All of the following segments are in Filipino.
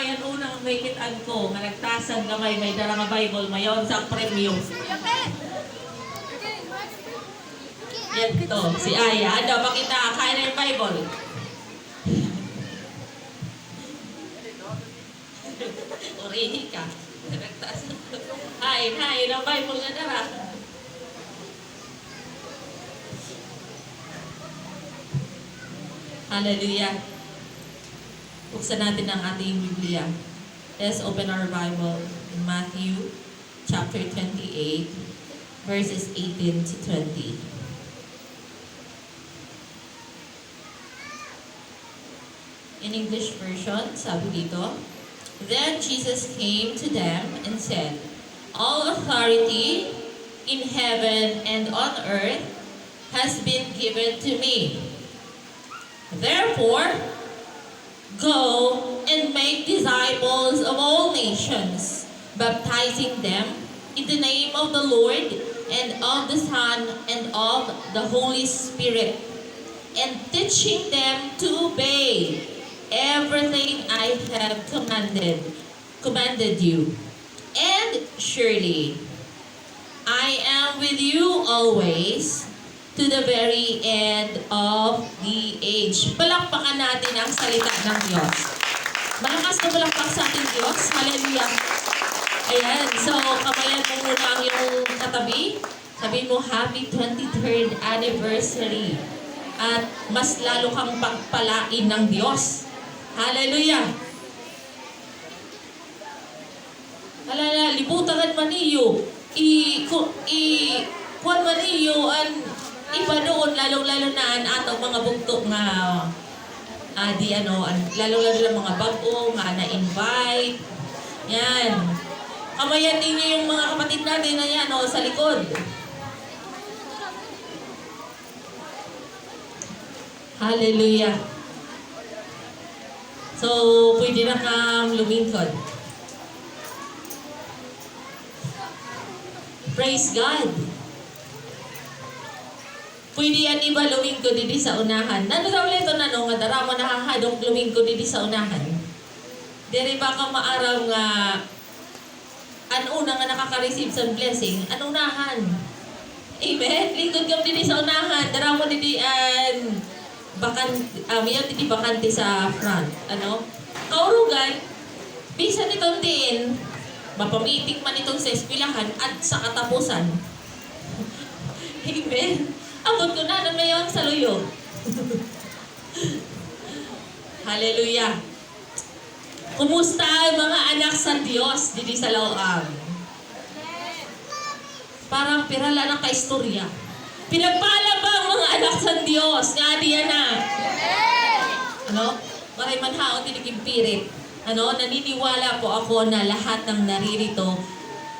yan unang may kitaan ko, nga nagtasang gamay, may dala nga Bible, mayon sa premium. Yan to, si Aya. Ano, pakita, kaya na yung Bible. Urihi ka. Nagtasang. Hain ang Bible nga dara. Hallelujah. Buksan natin ang ating Biblia. Let's open our Bible in Matthew chapter 28, verses 18 to 20. In English version, sabi dito, Then Jesus came to them and said, All authority in heaven and on earth has been given to me. Therefore, go and make disciples of all nations, baptizing them in the name of the Lord and of the Son and of the Holy Spirit, and teaching them to obey everything I have commanded you. And surely, I am with you always to the very end of the age. Palakpakan natin ang salita ng Diyos. Malakas na palakpak sa ating Diyos. Hallelujah. Ayan. So, kamayan mo muna ang iyong katabi. Sabihin mo, Happy 23rd Anniversary. At mas lalo kang pagpalain ng Diyos. Hallelujah. Halala, libutan man niyo. Kuwan man niyo ang iba doon, lalong-lalo na ang atong mga bugto nga lalong-lalo na mga bago nga na-invite. Yan. Kamayan ninyo yung mga kapatid natin na yan sa likod. Hallelujah. So, pwede na kang lumingkod. Praise God. Pwede yan iba lumingkod dito sa unahan. Nano daw ulit ito nga darama nakakadong lumingkod dito sa unahan. Dere ba ka maaraw nga una nga nakaka-receive sa blessing, unahan. Amen? Lingkod ka dito sa unahan. Darama dito bakante sa front. Kaurugan, bisa nitong din, mapamitik man itong sa eskwelahan at sa katapusan. Amen? Abot ko na ngayon sa luyo. Hallelujah. Kumusta ang mga anak sa Diyos dito sa loob? Parang pirala na ka-istorya. Pinagpala ba ang mga anak sa Diyos? Nga diyan na. Maray manhaon tiniging pirit. Naniniwala po ako na lahat ng naririto,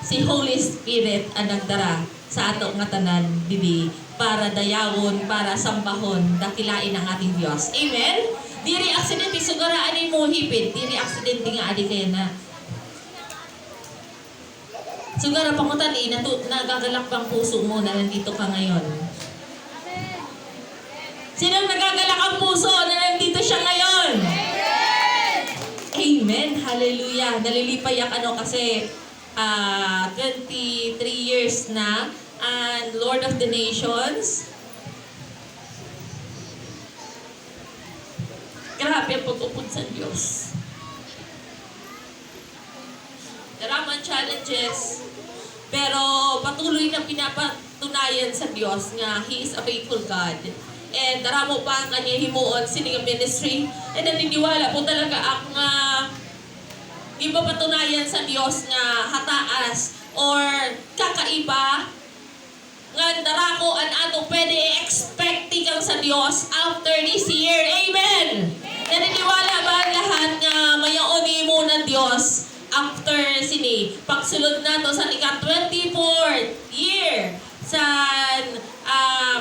si Holy Spirit ang nagdara sa ato nga tanan didi para dayawon, para sambahon, dakilain ang ating Diyos. Amen? Diri aksidente, sugaraan mo hipit. Diri aksidente nga adi kaya na. Sugara pangutan nagagalak bang puso mo na nandito ka ngayon? Sinong nagagalak ang puso na nandito siya ngayon? Amen. Hallelujah. Nalilipayak kasi 23 years na and Lord of the Nations. Grabe ang pag-upod sa Diyos. Maraming challenges, pero patuloy na pinapatunayan sa Diyos nga He is a faithful God. And daramo pa ang kanya himuon sining ministry. And naniniwala po talaga ang ipapatunayan sa Diyos nga hataas or kakaiba nga darako an ato pwede expecting ang sa Diyos after this year. Amen! Naniniwala ba ang lahat nga mayaoni mo ng Diyos after pagsulod na to sa ika-24th year sa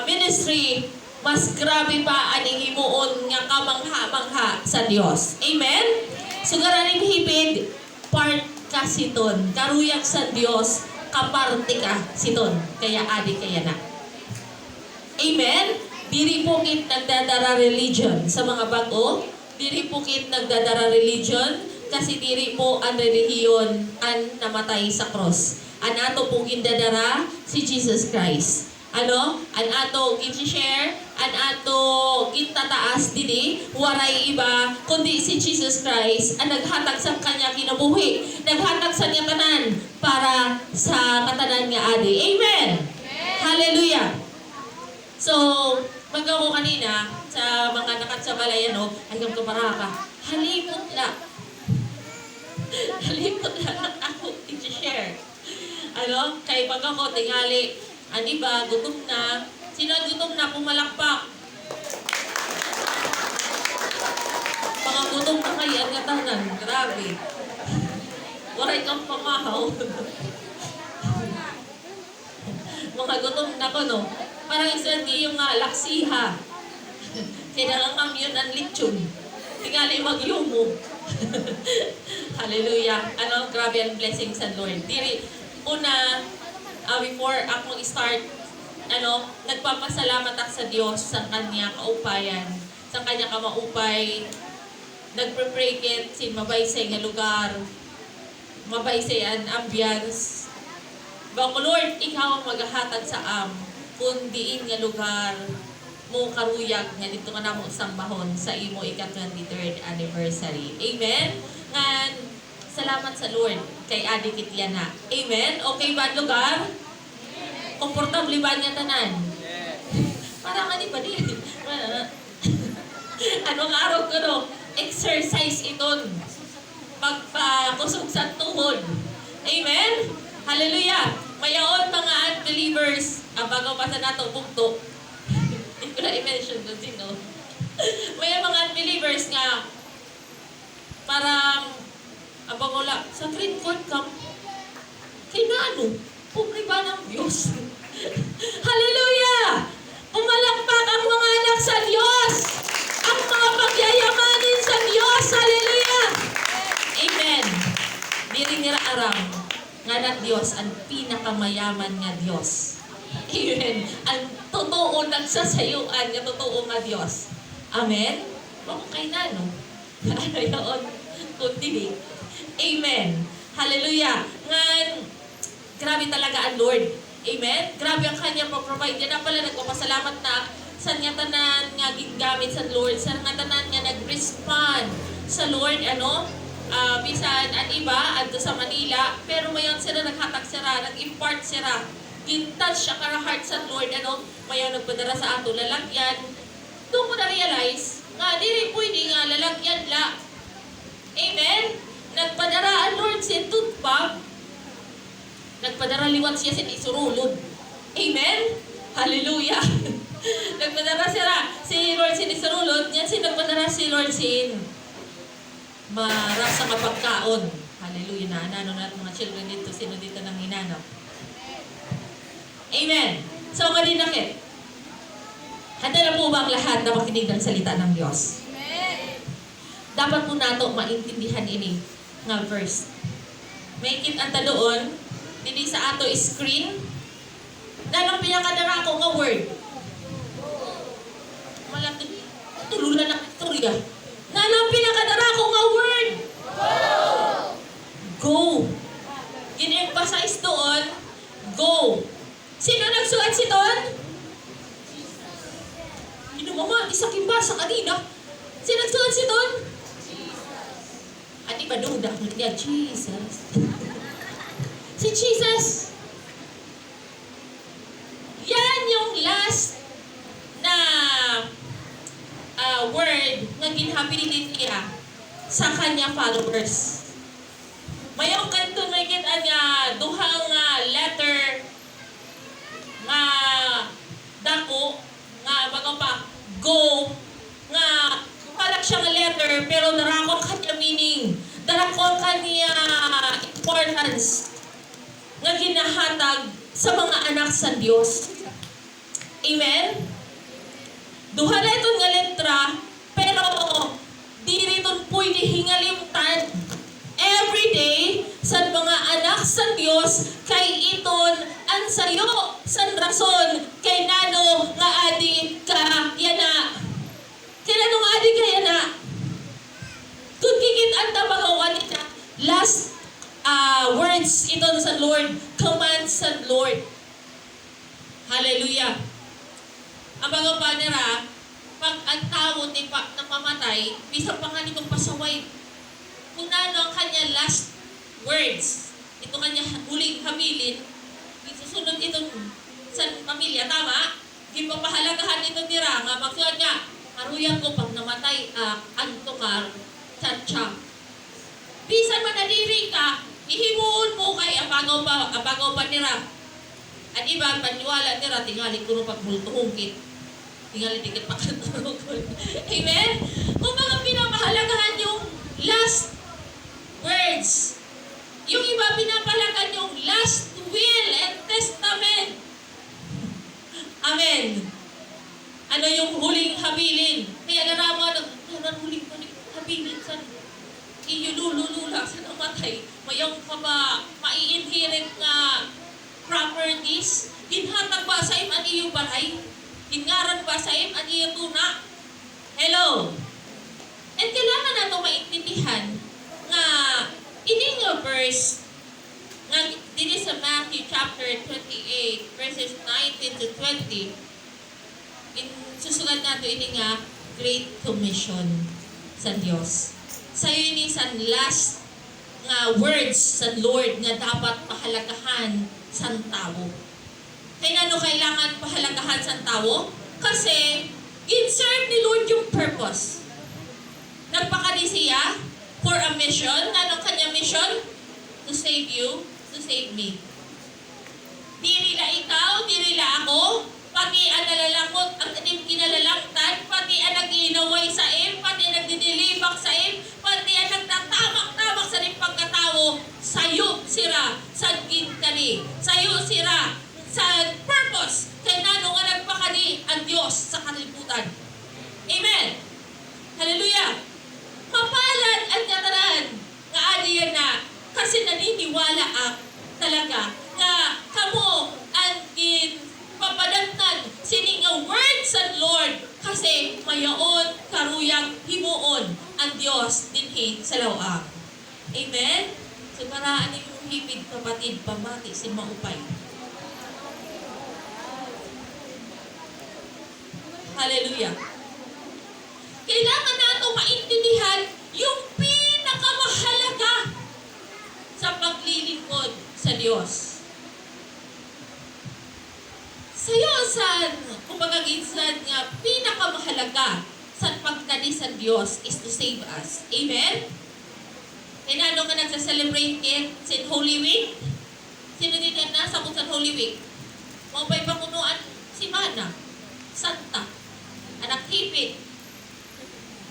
ministry, mas grabe pa ang himuon nga kamangha-mangha sa Diyos. Amen? Sugaraning hipid, part ka siton. Karuyag sa Diyos, kaparte ka siton. Kaya adi kaya na. Amen? Diri pukit nagdadara religion sa mga bago. Diri pukit nagdadara religion kasi diri po ang relihiyon ang namatay sa cross. Ang ato pong gindadara si Jesus Christ. Ano? Ang ato gin-share, ang ato gintataas dili, waray iba, kundi si Jesus Christ ang naghatag sa kanya kinabuhi. Naghatag sa niya tanan para sa katanan nga adi. Amen! Hallelujah! So, pag ako kanina, sa mga nakatsabalayan, ay yung kabaraka, halimot na. Halimot na lang ako i-share. Ano? Kay pag ako, tingali, ang iba, gutom na. Sino ang gutom na? Pumalakpak. Mga gutom na kayo, ang gatanan. Grabe. Waray kang pamahaw. Mga gutom na ko, no? Parang isa di yung laksiha. Kailangan kami yun ang lechon. Tingali magyumo. Hallelujah. Ano, grabe ang blessing sa Lord. Diri, una, before ako start, nagpapasalamat ako sa Diyos sa kanya kaupayan, sa kanya kamaupay. Nagpre-pray ket sin mabaysay nga lugar, mabaysay ang ambience. Bako Lord, ikaw ang maghahatag sa kung diin nga lugar mo karuyag nga dito ka na mo sambahon sa imo ika-23rd anniversary. Amen? Ngan, salamat sa Lord kay Adi Kityana. Amen? Okay ba ang lugar? Komportable ba niya tanan? Parang ano ba din? Anong araw ko no? Exercise iton. Pagpakusog sa tuhod. Amen? Hallelujah! Mayaon mga unbelievers, bago pa sa nato bugto. Hindi ko na i-mention doon sino. May mga unbelievers nga parang wala, sa Green Court Camp, kinano, pobre ba ng Diyos? Hallelujah! Pumalakpak ang mga anak sa Diyos! Ang mga pagyayamanin sa Diyos! Hallelujah! Amen! Diri nila aram, nga na Diyos, ang pinakamayaman nga Diyos. Amen! Ang totoo nagsasayuan nga totoo nga Diyos. Amen? Bakit kayo na, no? Ano yun? Kundi Amen. Hallelujah. Ngan, grabe talaga ang Lord. Amen. Grabe ang kanya pag-provide. Yan na pala, nagpapasalamat na sa nga tanan nga gigamit sa Lord. Sa nga tanan nga nag-respond sa Lord. Bisan ang iba, adto sa Manila. Pero mayon sila naghatag sila, nag-impart sila. Gintouch siya kara heart sa Lord. Mayon nagpadara sa ato lalagyan. Doon ko na-realize nga, di pwede nga lalagyan la. Amen. Nagpadara ang Lord si Tutpag. Nagpadara liwat siya si Isurulod. Amen? Hallelujah! Nagpadara siya si Lord si Isurulod. Yan si nagpadara si Lord sin marasa kapagkaon. Hallelujah na. Ano na mga children dito. Sino dito nang hinanap? Amen. So, marinakit. Handa na po ba ang lahat na makinig ng salita ng Diyos? Amen. Dapat po nato maintindihan ini nga verse. May kitanta doon, hindi sa ato screen, nanong pinakadara ko nga word. Malaki, tululan na istorya. Nanong pinakadara ko nga word. Go. In-emphasize doon, go. Sino nagsulat si Ton? Sino mama, isa kimbasa kanina. Sino nagsulat si Ton? At iba duda, niya, Jesus. Si Jesus. Yan yung last na word na ginhabilin niya sa kanya followers. Mayroong kanto na kita niya duhang letter nga dako nga bago pa go nga palak siyang letter pero darakon kanya meaning, darakon kanya importance nga ginahatag sa mga anak sa Diyos. Amen? Duha na itong nga letra pero di rito pwede hingalimtan everyday sa mga anak sa Diyos kay iton ang sayo san rason kay nano nga adi ka yana. Kaya nung adi ka yana. Kung kikit ang tabagawan last words ito sa Lord, commands sa Lord. Hallelujah. Ang mga panera, pag ang tao namamatay, bisang pa nga nitong pasaway. Kung ano ang kanya last words, ito kanya huling habilin, susunod itong sa pamilya, tama? Di pa pahalagahan ito ni Ranga, magsuot nga, aruyan ko pag namatay, anto ka, tsa-tsa. Bisan manadiri ka, ihimuon mo kay abagaw pa ni Ranga. At iba, paniwala ni Ranga, tingali ko rin pagmultuhungkit. Tingali tikit pagkatulog. Amen? Kung mga pinapahalagahan yung last words, yung iba pinapalagan yung last will and testament. Amen. Ano yung huling habilin? Kaya naraman, huling habilin sa iyululula sa namatay. Mayong ka ba mai-inherit na properties? Ginhatag ba sa im ang iyong balay? Gingaran ba sa im ang iyong tuna? Hello? And kailangan natin maintindihan na ini nga verse nga dito sa Matthew chapter 28 verses 19 to 20 susulat nato ini nga Great Commission sa Dios. Sayo ini sa last nga words sa Lord nga dapat pahalagahan sa tao. Kaya ano kailangan pahalagahan sa tao? Kasi insert ni Lord yung purpose. Nagpakali siya for a mission. Anong kanya mission? To save you, to save me. Di nila ikaw, di nila ako, pati ang nalalangkot, ang kinalalangtan, pati ang nag-iinaway sa im, pati ang nagdidilibak sa im, pati ang nagtatamak-tamak sa rin pagkatao, sayo sira sa gintali, sayo sira sa purpose, kaya nano nga nagpakali ang Diyos sa kalibutan. Amen! Hallelujah! Mapalad ang kataran nga adiyan na kasi naniniwala talaga nga kamo ang papadagtan sini nga word sa Lord kasi mayaon karuyang himuon ang Dios dinhi sa lawag. Amen? So paraan yung hibig kapatid pamati si maupay. Hallelujah. Kailangan nato maintindihan yung pinakamahalaga sa paglilingkod sa Diyos. Sayo kumbaga ginsan nga pinakamahalaga sa pagkadi sa Diyos is to save us. Amen? E ano ka nagsa-celebrate sa Holy Week? Sino din na nasa sa Holy Week? Mga pa'y pakunuan si Mana, Santa, anak hipit,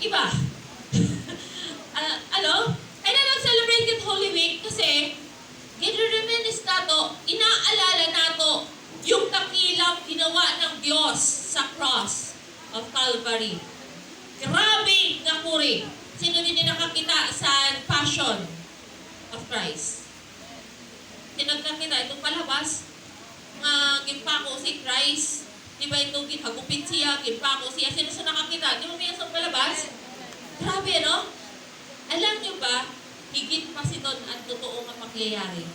iba. Kaya nag-celebrate yung Holy Week kasi gina-reminisce nato, inaalala nato yung dakilang ginawa ng Diyos sa cross of Calvary. Grabe na puri. Sino din nakakita sa Passion of Christ? Sino nakakita? Itong palabas, ginpako si Christ. Di ba itong ginhagupit siya, ginpako siya. Sino sa nakakita? Di ba may isang palabas? Grabe, no? Alam niyo ba, higit pa si Don ang totoo nga pangyayari.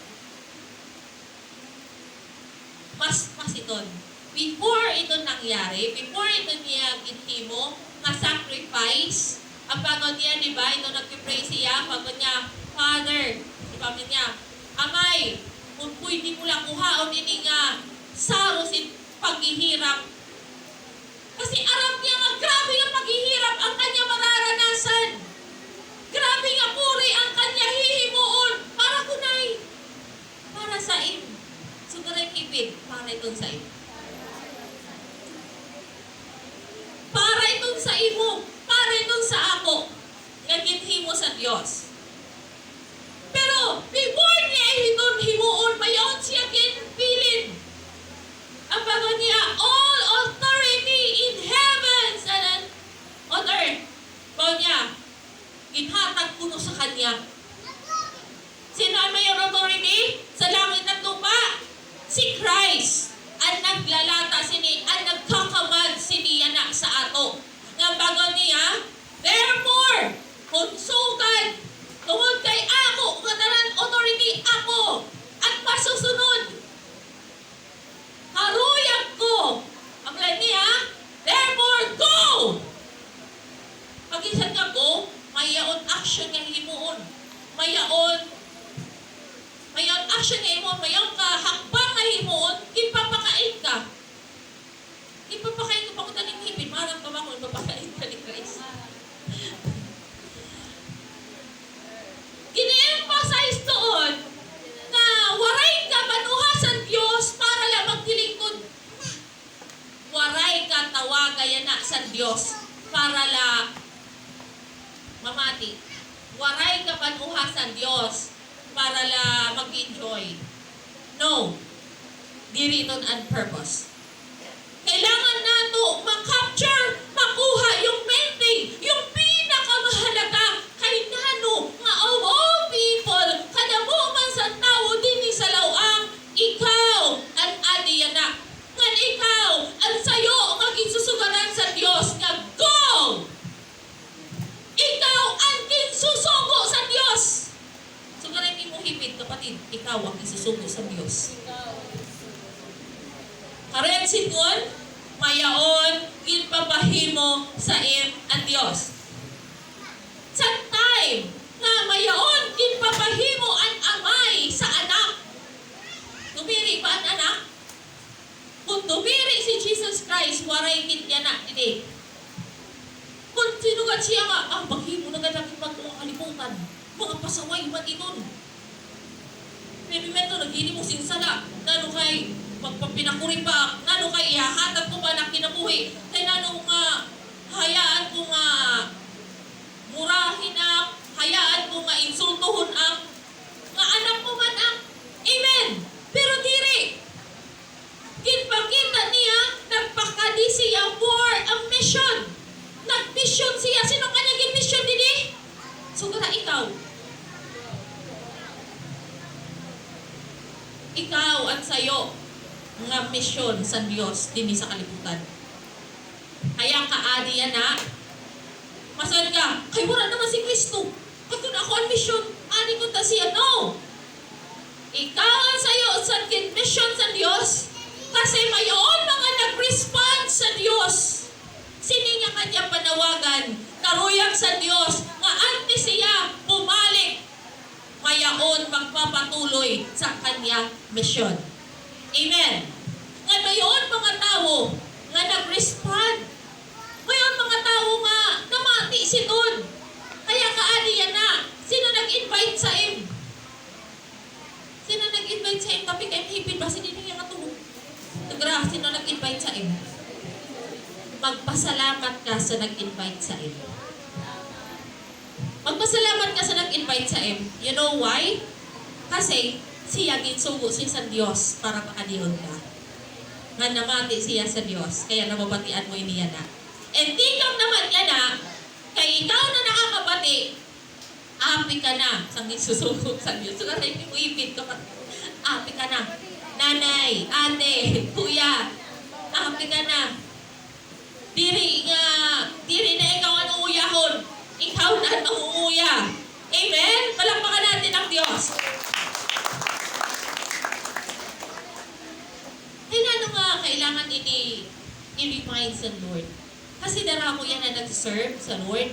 Mas pa si Don. Before ito nangyari, before ito niya ginhimo, nga sacrifice, ang pagod niya, di ba, ito nagpipray siya, pagod niya, Father, sabi niya, Amay, kung pwede mo lang kuhaon ini nga sarosin paghihirap. Kasi aram niya nga, grabe nga paghihirap ang kanya mararanasan. Grabe nga puri ang kanya hihimuon para kunay. Para sa im. Sugaray kipid, para itong sa im. Para itong sa imo. Para itong sa ako. Ngaginhimo sa Diyos. Pero, before niya itong himuon, mayon siya kinpilin. Ang bago niya, all authority in heavens and on earth. Bago niya, ginhatag kuno sa kanya. Sino ang may authority? Sa langit at lupa? Si Christ. Ang naglalata sini, ang nagkakamad sini anak sa ato. Nga bago niya, therefore, kung sugad, tungod kay ako, katara mayaon action nga imo, mayaon ka, hakbang nga imo, ipapakain ka. Ipapakain ko pa ko taning hipin, marang ka ba kung ipapakain ka ni Christ? Gini-emphasize doon na waray ka manuhasan Diyos para lang magtilingkod. Waray ka tawagayan na sa Diyos para lang mamati. Waray ka manuhasan Diyos para lang mag-enjoy. No. Diriton on purpose. Kailangan nato ma-capture, makuha yung main thing, yung pinakamahalaga kay nano nga of all people, kadamo man sa tao din sa lawang, ikaw ang adiyana. Ngan ikaw ang sayo maging susugaran sa Dios nga go! Ikaw ang kinsusugo sa Dios. Sugaran mo hipit kapatid, ikaw ang isusugo sa Dios. Karen singon, mayaon, ginpapahimo sa ang Dios. Sa time na mayaon, ginpapahimo ang amay sa anak. Tumiri ba ang anak? Kung tumiri si Jesus Christ, waray kitya na, hindi. Kung sinugat siya nga, maghimo na ganang magkalimutan. Mga pasaway man iton. Pimimento, naghili mo sinsala. Nano kay pagpapinakuri pa, nano kay ihahatag ko ba na kinabuhi, kay nano nga, hayaan ko nga, murahin ang, hayaan ko nga, insultuhon ang, nga anak mo man ang, amen! Pero diri, kinpakita niya, nagpakadi siya for a mission. Nag-mission siya. Sino kanyang mission dini? Sugara ikaw. Ikaw ang sayo nga misyon sa Dios dinhi sa kalibutan. Kaya kaadi yan na. Masan ka? Kay wala naman si Kristo. Kaya kung ako ang misyon, ani ko ta siya. No! Ikaw ang sayo sa mission sa Dios. Kasi mayoon mga nag-respond sa Dios. Sini nga kanya panawagan, karuyag sa Dios, nga anti siya pumalik. Mayaon magpapatuloy sa kanyang misyon. Amen. Nga mayoon mga tao nga nag-respond. Mayoon mga tao nga namati si Don. Kaya kaadi yan na. Sino nag-invite sa him? Sino nag-invite sa him? Tapi kay hipin ba? Sino niya matulog? Nagra, sino nag-invite sa him? Magpasalamat ka sa nag-invite sa him. Magpasalamat ka sa nag-invite sa him. You know why? Kasi siya ginsugo siya sa Diyos para makadihon ka. Nga namati siya sa Diyos, kaya nababatian mo iniya na. And ikaw naman yan na, kay ikaw na nakakabati, api ka na sa ginsusugo sa Diyos. So kasi mo ipit ka pa, api ka na. Nanay, ate, kuya, api ka na. Diri na ikaw ang uuyahon. Ikaw na ang uuya. Amen? Palakpakan natin ang Diyos. Kaya nga kailangan i-remind sa Lord. Kasi daramo yan na nag-serve sa Lord.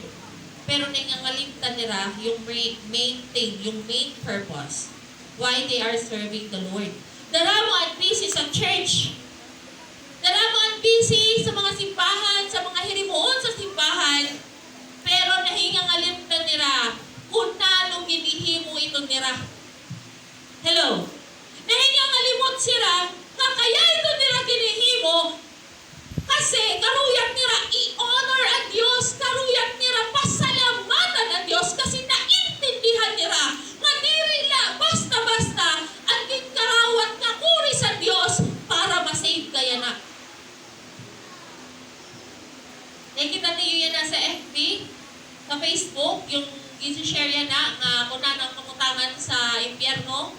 Pero nangangalimtan nila yung main thing, yung main purpose. Why they are serving the Lord. Daramo at busy sa church. Daramo at busy sa mga simbahan, sa mga hirimuon sa simbahan. Pero nahingangalimtan nila kung nanong ginihimo ito nila. Hello? Nahingangalimot sila kaya ito nila ginihimo kasi karuyat nila i-honor ang Diyos, karuyat nila pasalamatan ang Diyos kasi naintindihan nila nga nila basta-basta ang gikarawat nga kuri sa Diyos para masave kaya na. Nakita niyo yan na sa FB, sa Facebook, yung isi-share yan na nga kung nanang pamutangan sa impyerno.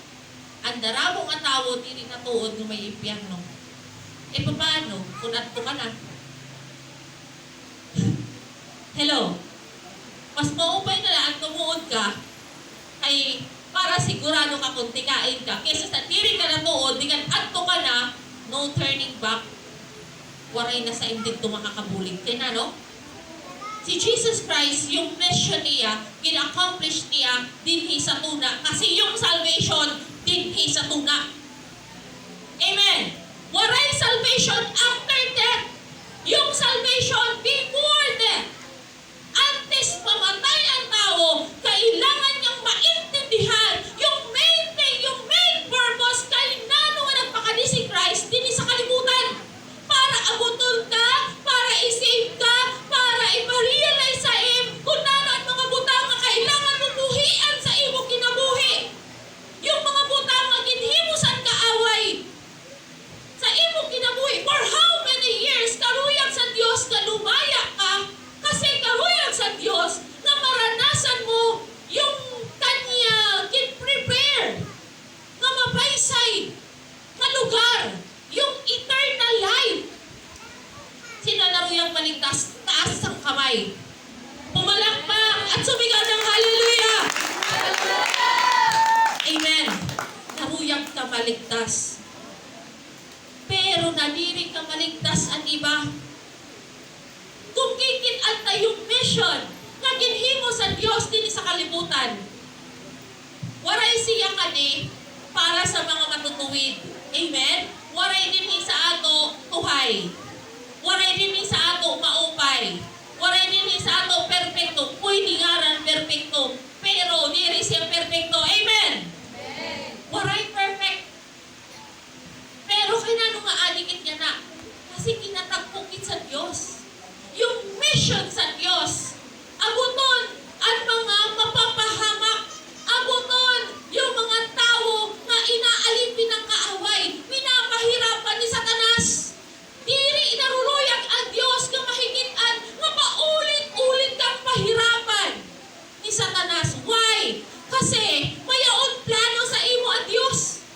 Ang darabo nga tao, dili na tuod ng may impyerno. E paano? Kung nato ka na. Hello? Mas maupay na lang tumuod ka ay para sigurado ka kung tikain ka. Kesa sa dili ka na tuod, di ka ato ka na, no turning back. Waray na sa indin ito makakabulig. Kaya na, no? Si Jesus Christ, yung mission niya, gina-accomplish niya dinhi sa tuna. Kasi yung salvation, dinhi sa tuna. Amen. Waray salvation after death. Yung salvation before death. Antes pamatay ang tao, kailangan niyang maintindihan yung main thing, yung main purpose, kay nano nga nagpakali si Christ din sa kalibutan. Para abuton ka, para isave ka, para iparealize sa im, kung nano at mga butang nga kailangan mo buhian sa imo kinabuhi. Yung mga butang nga ginhimusan kaaway sa imo kinabuhi. For how many years karuyag sa Dios nga lumaya ka? Kasi karuyag sa Dios na maranasan mo yung kanya kin-prepare nga mapaysay nga lugar, yung eternal life. Sino naruyang maligtas? Taas ang kamay. Pumalakpak at sumigaw ng hallelujah! Amen. Naruyang ka maligtas. Pero nadiring ka maligtas ang iba. Kung kikit-an na yung mission na ginhimo sa Diyos din sa kalibutan, waray siya kani para sa mga matutuwid. Amen? Waray din sa ato tuhay. Waray din sa ato maupay. Waray din sa ato perfecto. Pwede ngaran perfecto. Pero diri siya perfecto. Amen? Waray perfect. Pero kinano nga adikit niya na? Kasi kinatagpukit sa Diyos. Yung mission sa Diyos. Abuton ang mga mapapahamak. Abuton yung mga tao na inaalipin ng kaaway. Pinapahirapan ni Satanas. Diri inaruluyag ang Diyos nga mahigitan nga paulit-ulit kang pahirapan ni Satanas. Why? Kasi mayaon plano sa imo ang Diyos.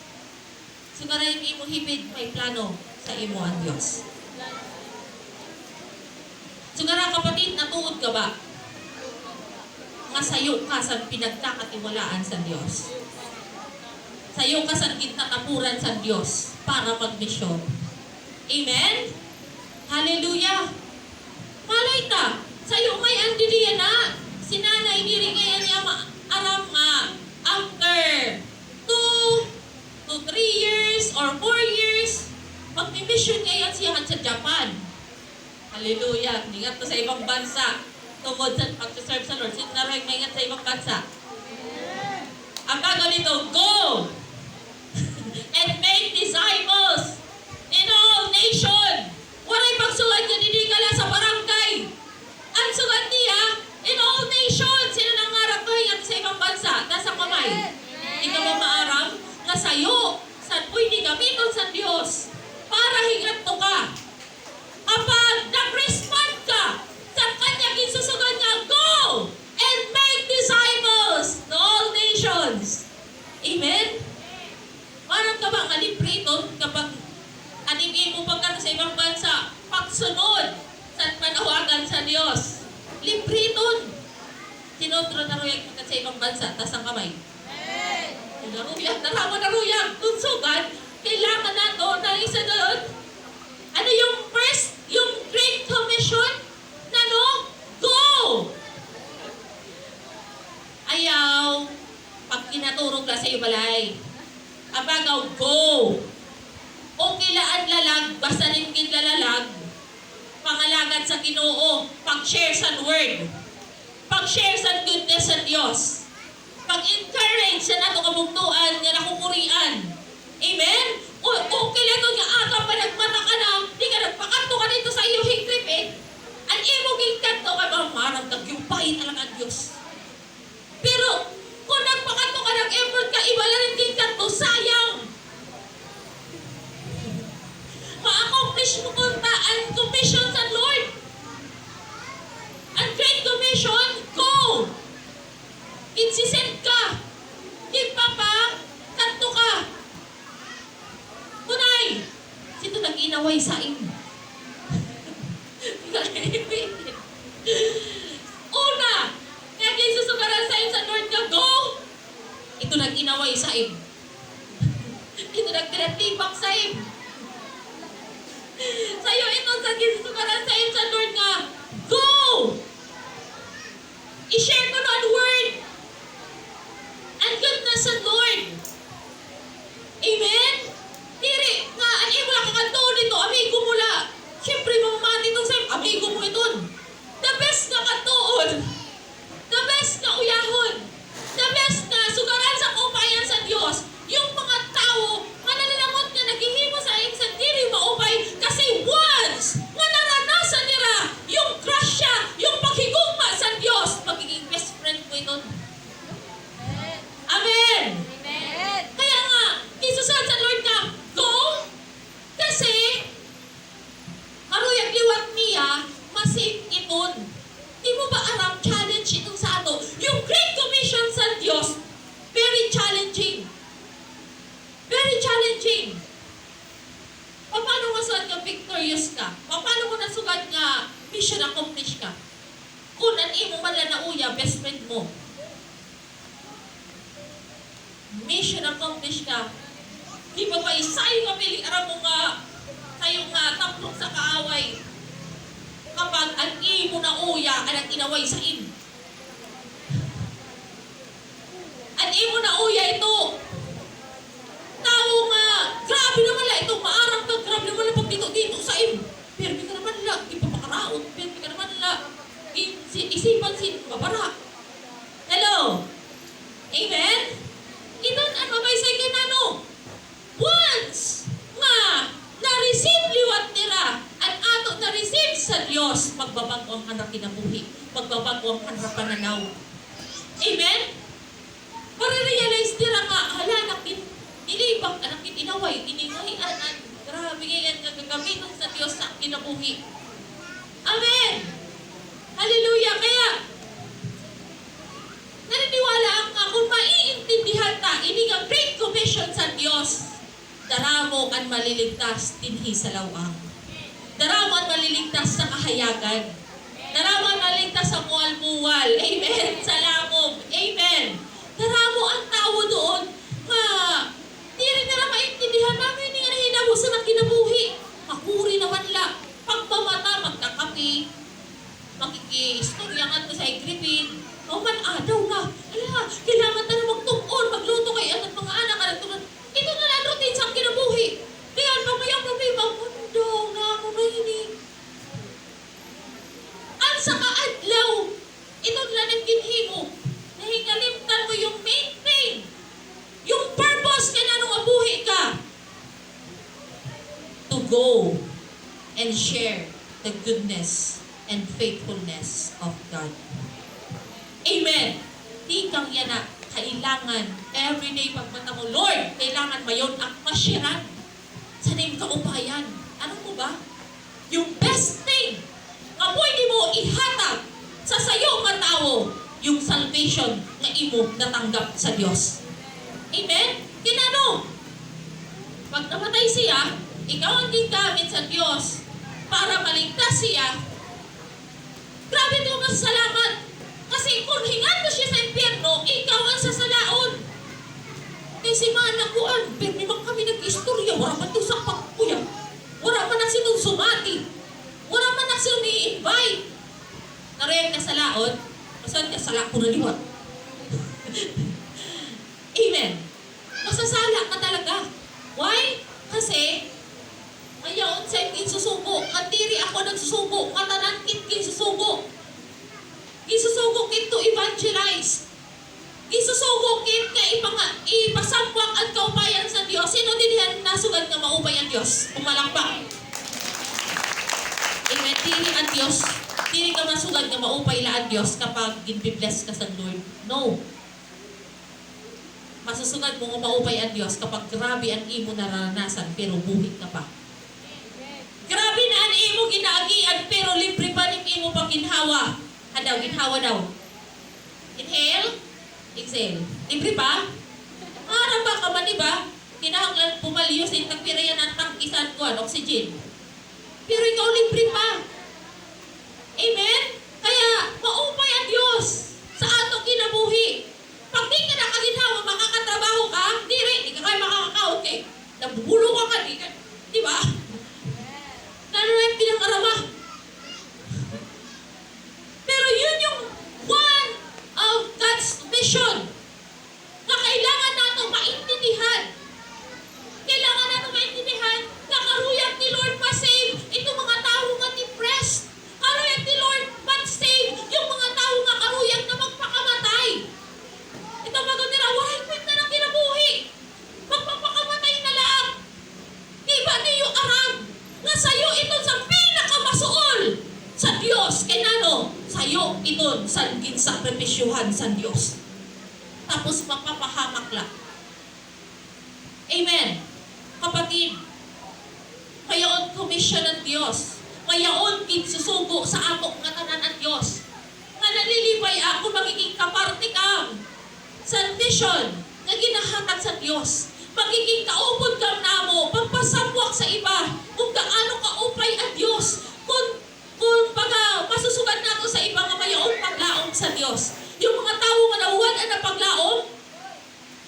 Siguro yung imo hibid may plano sa imo ang Diyos. Siguro kapatid, natuod ka ba? Nga sayo ka sa pinagkakatiwalaan sa Diyos. Sayo ka sa kitatapuran sa Diyos para magmisyon. Amen? Hallelujah! Malay ta, sayo may andiliya na. Sinanay diri kaya niya aram nga after 2 to 3 years or 4 years, magmi-mission ngayon siya sa Japan. Hallelujah! Ingat to sa ibang bansa. Tungkol sa pag-serve sa Lord. Sino naroy may ingat sa ibang bansa? Ang bago nito, go! And make disciples in all nations. Waray pagsulat niya, hindi ka lang sa barangay. Ang sulat niya, in all nations. Sino nang harap ko ingat sa ibang bansa? Nasa kamay. Hindi ka ba maaram? Na sa'yo, sa pwede gamiton sa Diyos para hingat to ka. Kapag nag-respond ka sa kanyang isusugan niya, go and make disciples to all nations. Amen? Parang ka ba kalipriton kapag anigay mo pagka sa ibang bansa, pagsunod sa panawagan sa Diyos. Lipriton. Sinotro na ruyag pagka sa ibang bansa, tas ang kamay. Naruyag, naruyag. Tunsugan, kailangan na to na isa doon. Ano yung first, yung Great Commission? Na no? Go! Ayaw. Pag kinaturog ka sa iyo balay. Abagaw, go! O kilaan lalag, basta rin kinlalalag, pangalagad sa Ginoo, pag-share sa word, pag-share sa goodness sa Diyos, pag-encourage sa nato kabugtuan nga nakukurian. Amen? O kila to nga aga pa nagmata ka na, di ka nagpakanto ka dito sa iyo higtrip eh. Ang imo gingkanto ka ba, marang nagyumpay talaga ang Diyos. Pero, kung nagpakanto ka ng effort ka, iba lang rin gingkanto, sayang. Ma-accomplish mo kung ang commission sa Lord. Ang Great Commission, go! Insisent ka. Di pa kanto ka. Tunay. Sito nag-inaway sa imo. Una, kaya kayo susugaran sa sa Lord ka, go! Ito nag-inaway sa imo. Ito nag-tinatibak sa imo. Sa'yo ito sa gisusugaran sa sa Lord nga, go! I-share ko na ang word. Ang goodness of Lord. Amen? Diri, nga, ang imo lang kakanto nito, amigo mo la. Siyempre, mamamati itong sa'yo, amigo mo iton. The best na kantoon. The best na uyahon. The best na sugaran sa kaupayan sa Diyos. Yung mga tao, nga nalalangot nga naghihimo sa ayong sa diri maupay kasi once nga naranasan nila yung grasya, yung paghigugma sa Diyos, magiging best friend mo iton. Amen! Amen. Kaya nga, isusan sa Lord ka, go! Kasi, karuyag liwat niya, masig iton. Di mo ba aram challenge itong sa ato? Yung Great Commission sa Diyos, very challenging. Very challenging. Paano masugad nga victorious ka? Paano mo nasugad nga mission accomplished ka? Kung imo man lang na uya, best friend mo. Mission accomplished ka. Di ba ba isayo nga pili aram mo nga tayo nga taplong sa kaaway kapag ang imo na uya ang inaway sa in. Ang imo na uya ito. Tao nga, grabe naman la ito, maarang ka, grabe naman la pag dito sa in. Pero di ka naman la, ipapakaraot, pero di ka naman la, isipan sin, babara. Hello? Amen? Iton ang mabaysay ka na no. Once nga na-receive liwat nila at ato na-receive sa Diyos, magbabago ang anak kinabuhi, magbabago ang anak pananaw. Amen? Marirealize nila nga, hala, nakin, nilibang, anak inaway, iningayan, grabe yan, nagagamitan sa Diyos sa kinabuhi. Amen! Hallelujah! Kaya, naniniwala ang kung maiintindihan ta, ini nga Great Commission sa Diyos, daramo ang maliligtas dinhi sa lawang. Daramo ang maliligtas sa kahayagan. Daramo ang maliligtas sa muwal-muwal. Amen. Sa lamog. Amen. Daramo ang tao doon nga di rin nila maintindihan namin nga nahinabusan ang kinabuhi. Makuri naman la. Pagpamata, magkakapi, makikistoryangan ko sa igripin. O man adaw na. Ala, kailangan na magtungkol, magluto kay anak mga anak. Ito na lang routine sa kinabuhi. Kaya pamayang lumibang mundo na ano na ini. Ang sa kaadlaw, ito na lang kinhimo. Nahingalimtan mo yung main thing. Yung purpose kaya na nung abuhi ka. To go and share the goodness and faithfulness of God. Amen. Di kang yan na kailangan everyday pagmata mo, Lord, kailangan mayon ang masyiran sa name kaupayan. Ano mo ba? Yung best thing nga pwede mo ihatag sa sayo nga tao, yung salvation nga imo natanggap sa Diyos. Amen? Kinano? Pag namatay siya, ikaw ang gigamit sa Diyos para maligtas siya. Grabe ito masalamat. Kasi kung hingan mo siya sa impyerno, ikaw ang sasalaon. Kasi mga nakuan, pero naman kami nag-istorya, wala man itong sa pagkuya. Wala man nagsito sumati. Wala man nagsito ni-invite. Narayang nasalaon, masan nasala ko na liwat. Amen. Masasala ka talaga. Why? Kasi, ngayon sa insusubo, katiri ako nagsusubo, katanan kit susubo. Isusugo kit to evangelize. Isusugo kit ka ipasambak at kaupayan sa Diyos. Sino din yan nasugad nga maupay ang Diyos? Umalakpak. Amen. Dili ang Diyos. Dili ka masugad nga maupay la ang Diyos kapag ginbibless ka sa Lord. No. Masusugad mo nga maupay ang Diyos kapag grabe ang imo naranasan pero buhit ka pa. Grabe na ang imo ginaagian pero libre pa ning imo pang ginhawa. Adaw, ginhawa daw. Inhale, exhale. Libre pa? Harap ba ka man, diba? Kinahanglan pumaliyo sa tagpirayan ang tangkisan ko, oxygen. Pero ikaw libre pa. Amen? Kaya, maupay ang Diyos sa atong kinabuhi. Pag di ka nakaginhawa, makakatrabaho ka, di ka kayo makakakaot kay. Nabubulo ka, di ba? Lalo na yung pinangarama. Pero yun yung one isyuhan sa Diyos. Tapos mapapahamak lang. Amen. Kapatid, mayaon komisyon ng Diyos. Mayaon kinsusugo sa ato nga tanan ang Diyos. Nga nalilibay ako magiging kaparte kang sa mission na ginahatag sa Diyos. Magiging kaupod kang namo, pagpasabwak sa iba, kung gaano kaupay ang Diyos, kung masusugan nato sa iba nga mayaong paglaom sa Diyos. Yung mga tao nga nauwan na paglaom,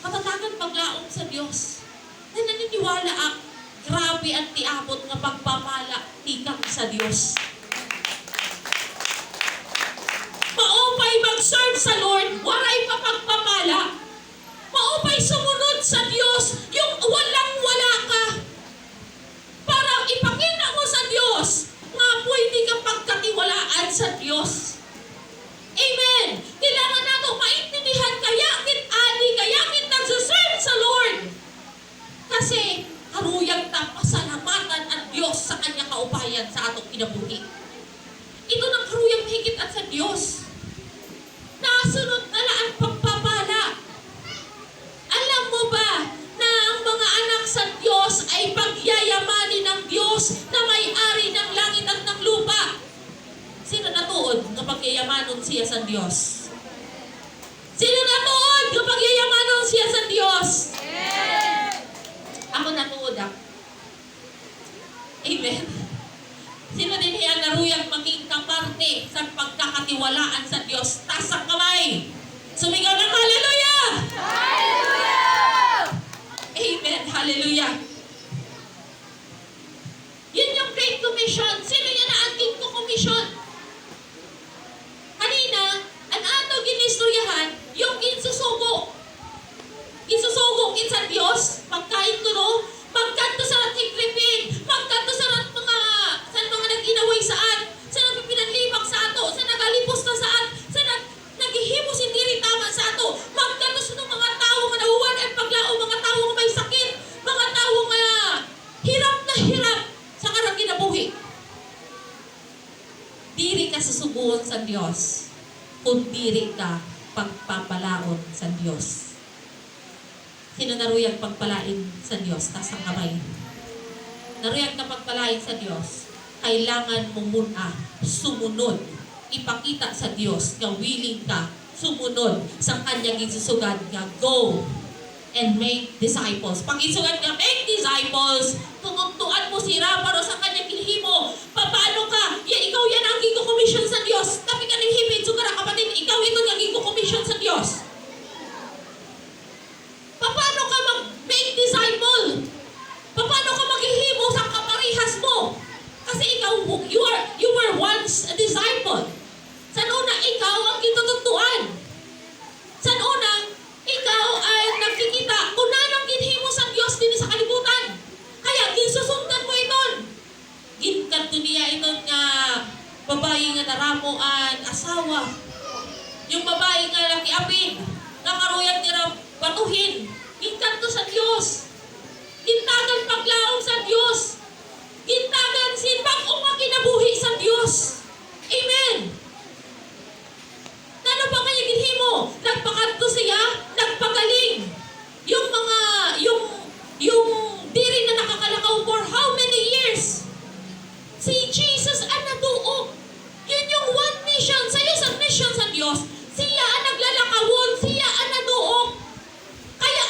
matatagan paglaom sa Diyos. Na naniniwala ang grabe ang tiabot nga pagpapala tikang sa Diyos. Maupay mag-serve sa Lord, waray pa pagpapala. Maupay sumunod sa Diyos, yung walang-wala ka. Para ipakita mo sa Diyos, nga pwede kang pagkatiwalaan sa Diyos. Amen! Kailangan nato maintindihan kaya kit nagsuserve sa Lord. Kasi haruyang ta pasalamatan ang Diyos sa kanyang kaupayan sa atong kinabuhi. Ito ng haruyang higit at sa Diyos. Nasunod na lang ang pagpapala. Alam mo ba na ang mga anak sa Diyos ay pagyayamanin ng Diyos na may-ari ng langit at ng lupa? Sino natuod na pagyayamanon siya sa Diyos? Sino natuod na pagyayamanon siya sa Diyos? Ako natuod ako. Amen. Sino din yan naruyang maging kaparte sa pagkakatiwalaan sa Diyos? Taas ang kamay. Sumigaw ng hallelujah! Hallelujah! Amen. Hallelujah. Yun yung Great Commission. Sino yan na ang King Commission? Kanina, ang ato ginistoryahan, yung insusugo. Insusugo kin sa Diyos, pagkain ko no, magkanto sa tigripin, magkanto sa mga nag-inaway saan, sa nagpinanlibak sa ato, sa nagalipos na saan, sa naghihimos hindi rin tama sa ato, magkanto sa mga tao nga nahuwan at paglao, mga tao nga may sakit, mga tao nga hirap na hirap sa karang kinabuhi. Diri ka susubuon sa Diyos, kung diri ka pagpapalaon sa Diyos. Sino naruyang pagpalain sa Diyos? Taas ang kamay. Naruyang ka pagpalain sa Diyos, kailangan mo muna sumunod. Ipakita sa Diyos na willing ka sumunod sa kanyang isusugad nga go and make disciples. Pag isugad nga make disciples, tutuan mo sila para sa kanyang kinhimo. Paano ka? Ikaw yan ang gigo-commission sa Diyos. Tapi ka nang hipid, sugara kapatid, ikaw ito ang gigo-commission sa Diyos. Paano ka mag-make disciple? Paano ka maghihimo sa kaparihas mo? Kasi ikaw, you were once a disciple. Sa una, ikaw ang gitututuan. Sa una, ikaw ay nagkikita kung nanong ginhimo sa Diyos din sa kalibutan. Kaya, ginsusundan mo iton. Ginkanto niya iton nga babae nga naramoan, asawa. Yung babae nga nakiapid, nakaruyag nila batuhin. Ginkanto sa Diyos. Gintagan paglaom sa Diyos. Gintagan sinbag-o nga kinabuhi sa Diyos. Amen. Nano pa kaya ginhimo? Nagpakanto siya, nagpagaling. Yung diri na nakakalakaw for how many years? Si Jesus ang natuog. Yun yung one mission. Sa'yo sa mission sa Diyos, siya ang naglalakawon, siya ang natuog. Kaya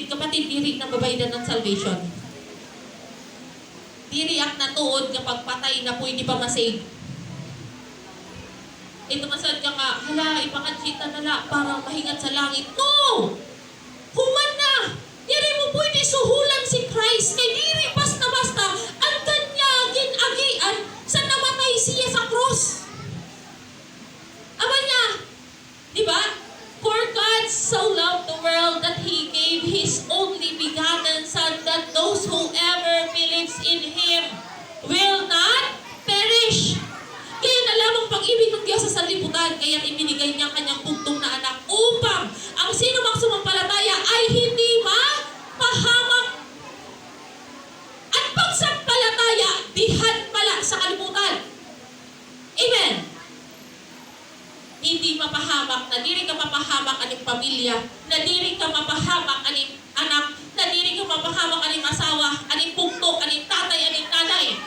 kapatid, diri na babaydan ng salvation. Diri ak na tuod kapag patay na pwede pa masave. Ito masad ka nga, hala, ipakansita na la para mahingat sa langit. No! Human na! Diri mo pwede suhulan si Christ. Kay diri basta-basta ang kanya ginagian sa namatay siya sa cross. Aba niya, di ba? For God so loved the world that He gave His only begotten Son, that those whoever believes in Him will not perish. Kaya na lamang pag-ibig ng Diyos sa sanlibutan, kaya ibinigay niya ang kanyang bugtong na anak upang ang sino mang sumampalataya ay hindi mapahamak. At pagsampalataya, dihan pala sa kalibutan. Amen. Hindi mapahamak, na diri ka mapahamak aning pamilya, na diri ka mapahamak aning anak, na diri ka mapahamak aning asawa, aning pugto, aning tatay, aning nanay.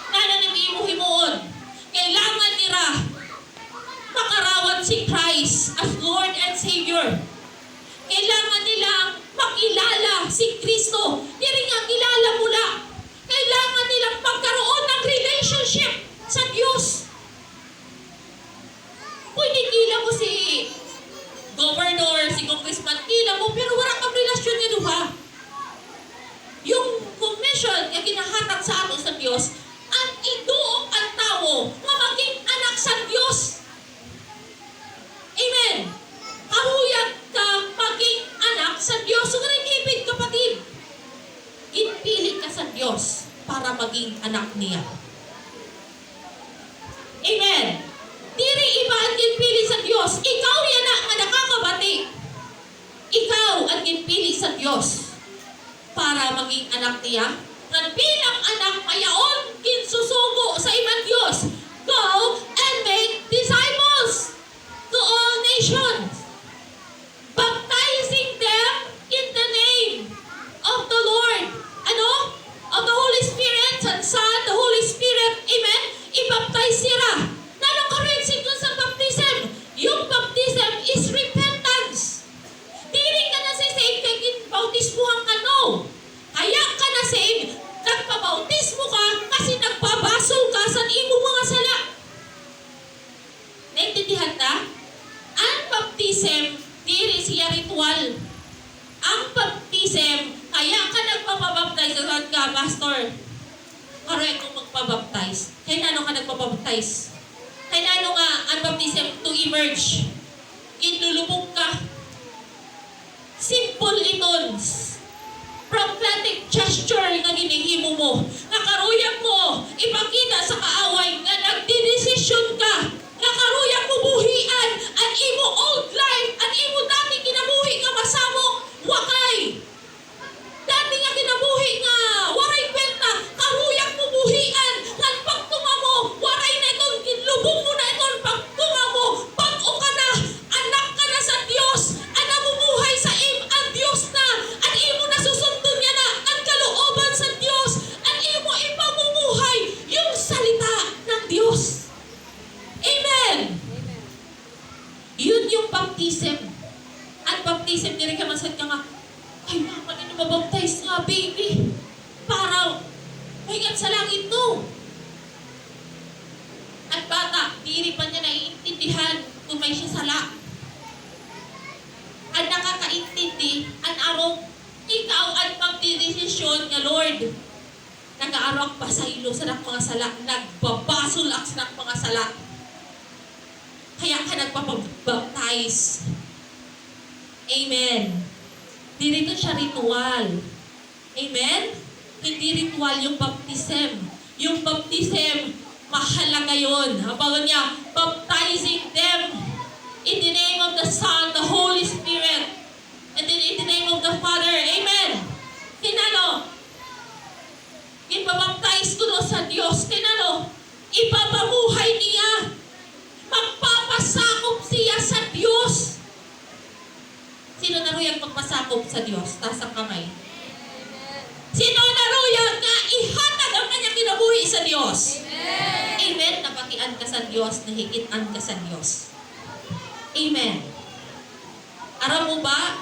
Nananim imuhimuon. Kailangan nila makarawat si Christ as Lord and Savior. Kailangan nilang makilala si Kristo. Diri nga kilala mo lang. Kailangan nilang magkaroon ng relationship sa Diyos. Pwede kila mo si governor, si congressman, kila mo, pero wala kang relasyon niya duha. Yung commission na kinahatag sa ato sa Diyos, ang iduok ang tao nga maging anak sa Diyos. Amen. Kahuyag ka maging anak sa Diyos. So ganun hibig, kapatid. Ginpili ka sa Diyos para maging anak niya. Amen. Diri iba ang ginpili sa Diyos. Ikaw yan na nga nakakabati. Ikaw ang ginpili sa Diyos para maging anak niya. Nga bilang anak mayaon kinsusugo sa ibang Diyos. Go and make disciples to all nations, baptizing them in the name of the Lord. Ano? Of the Holy Spirit, and Son, the Holy Spirit. Amen? I-baptize sila. Nanong ka-rin sa baptism? Yung baptism is repentance. Dili ka na save kay bautismuhan ka, no. Kaya ka na save, nagpabautismo ka kasi nagpabasol ka sa imo mga sala. Naintindihan na? Ang baptism, diri siya ritual. Ang baptism, kaya ka nagpapabaptize ka, pastor. Correct kung magpabaptize. Kaya nano ka nagpapabaptize? Kaya nano nga ang baptism to emerge? Inulubog ka. Simple itons. Prophetic gesture nga ginihimo mo. Nakaruyag mo, ipakita sa kaaway nga nagdidesisyon ka. Nakaruyag mo buhian ang imo old life, ang imo dati kinabuhi nga masamok, wakay. Dati nga kinabuhi nga waray kwenta, karuyag mo buhian, at pagtunga mo, waray na itong kinlubong mo na itong pagtunga mo, pag-o ka na, anak ka na sa Diyos, ang namumuhay sa ang Diyos na, at imo nasusundon niya na ang kalooban sa Diyos, at imo ipamumuhay yung salita ng Diyos. Amen! Yun yung baptism. At baptism, nire ka masad ka nga, ay, mama, nino mabaptize nga, baby. Para, mahingat sa langit, no. At bata, diri pa niya naiintindihan kung may siya sala. Ang nakakaintindi, ang arong, ikaw ang magdidesisyon nga, Lord. Nag-aarok pa sa ilo sa mga sala, nagbabasol ak sa mga sala. Kaya ka nagpapabaptize. Amen. Dito siya ritual. Amen? Hindi ritual yung baptism. Yung baptism, mahalaga yun. Habawan niya, baptizing them in the name of the Son, the Holy Spirit, and then in the name of the Father. Amen? Kinano? Ipabaptize ko no sa Diyos. Kinano? Ipapamuhay niya. Magpapasakop siya sa Diyos. Sino naruyang magpasakop sa Diyos? Taas ang kamay. Sino naruyang nga ihatag ang kanyang kinabuhi sa Diyos? Amen. Amen. Napatian ka sa Diyos, nahigitan ka sa Diyos. Amen. Aram mo ba,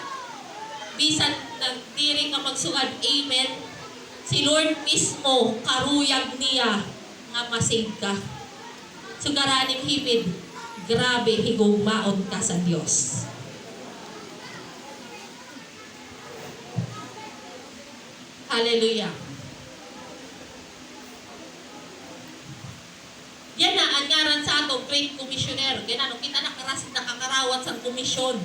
bisan nagdiri ka magsuad, amen. Si Lord mismo, karuyag niya, nga masave ka. Sugaraning hipid, grabe, higugmaon ka sa Diyos. Hallelujah. Yan na, ang ngaran sa ato, Great Commissioner. Ganano, kita nakarasit nakakarawat sa komisyon.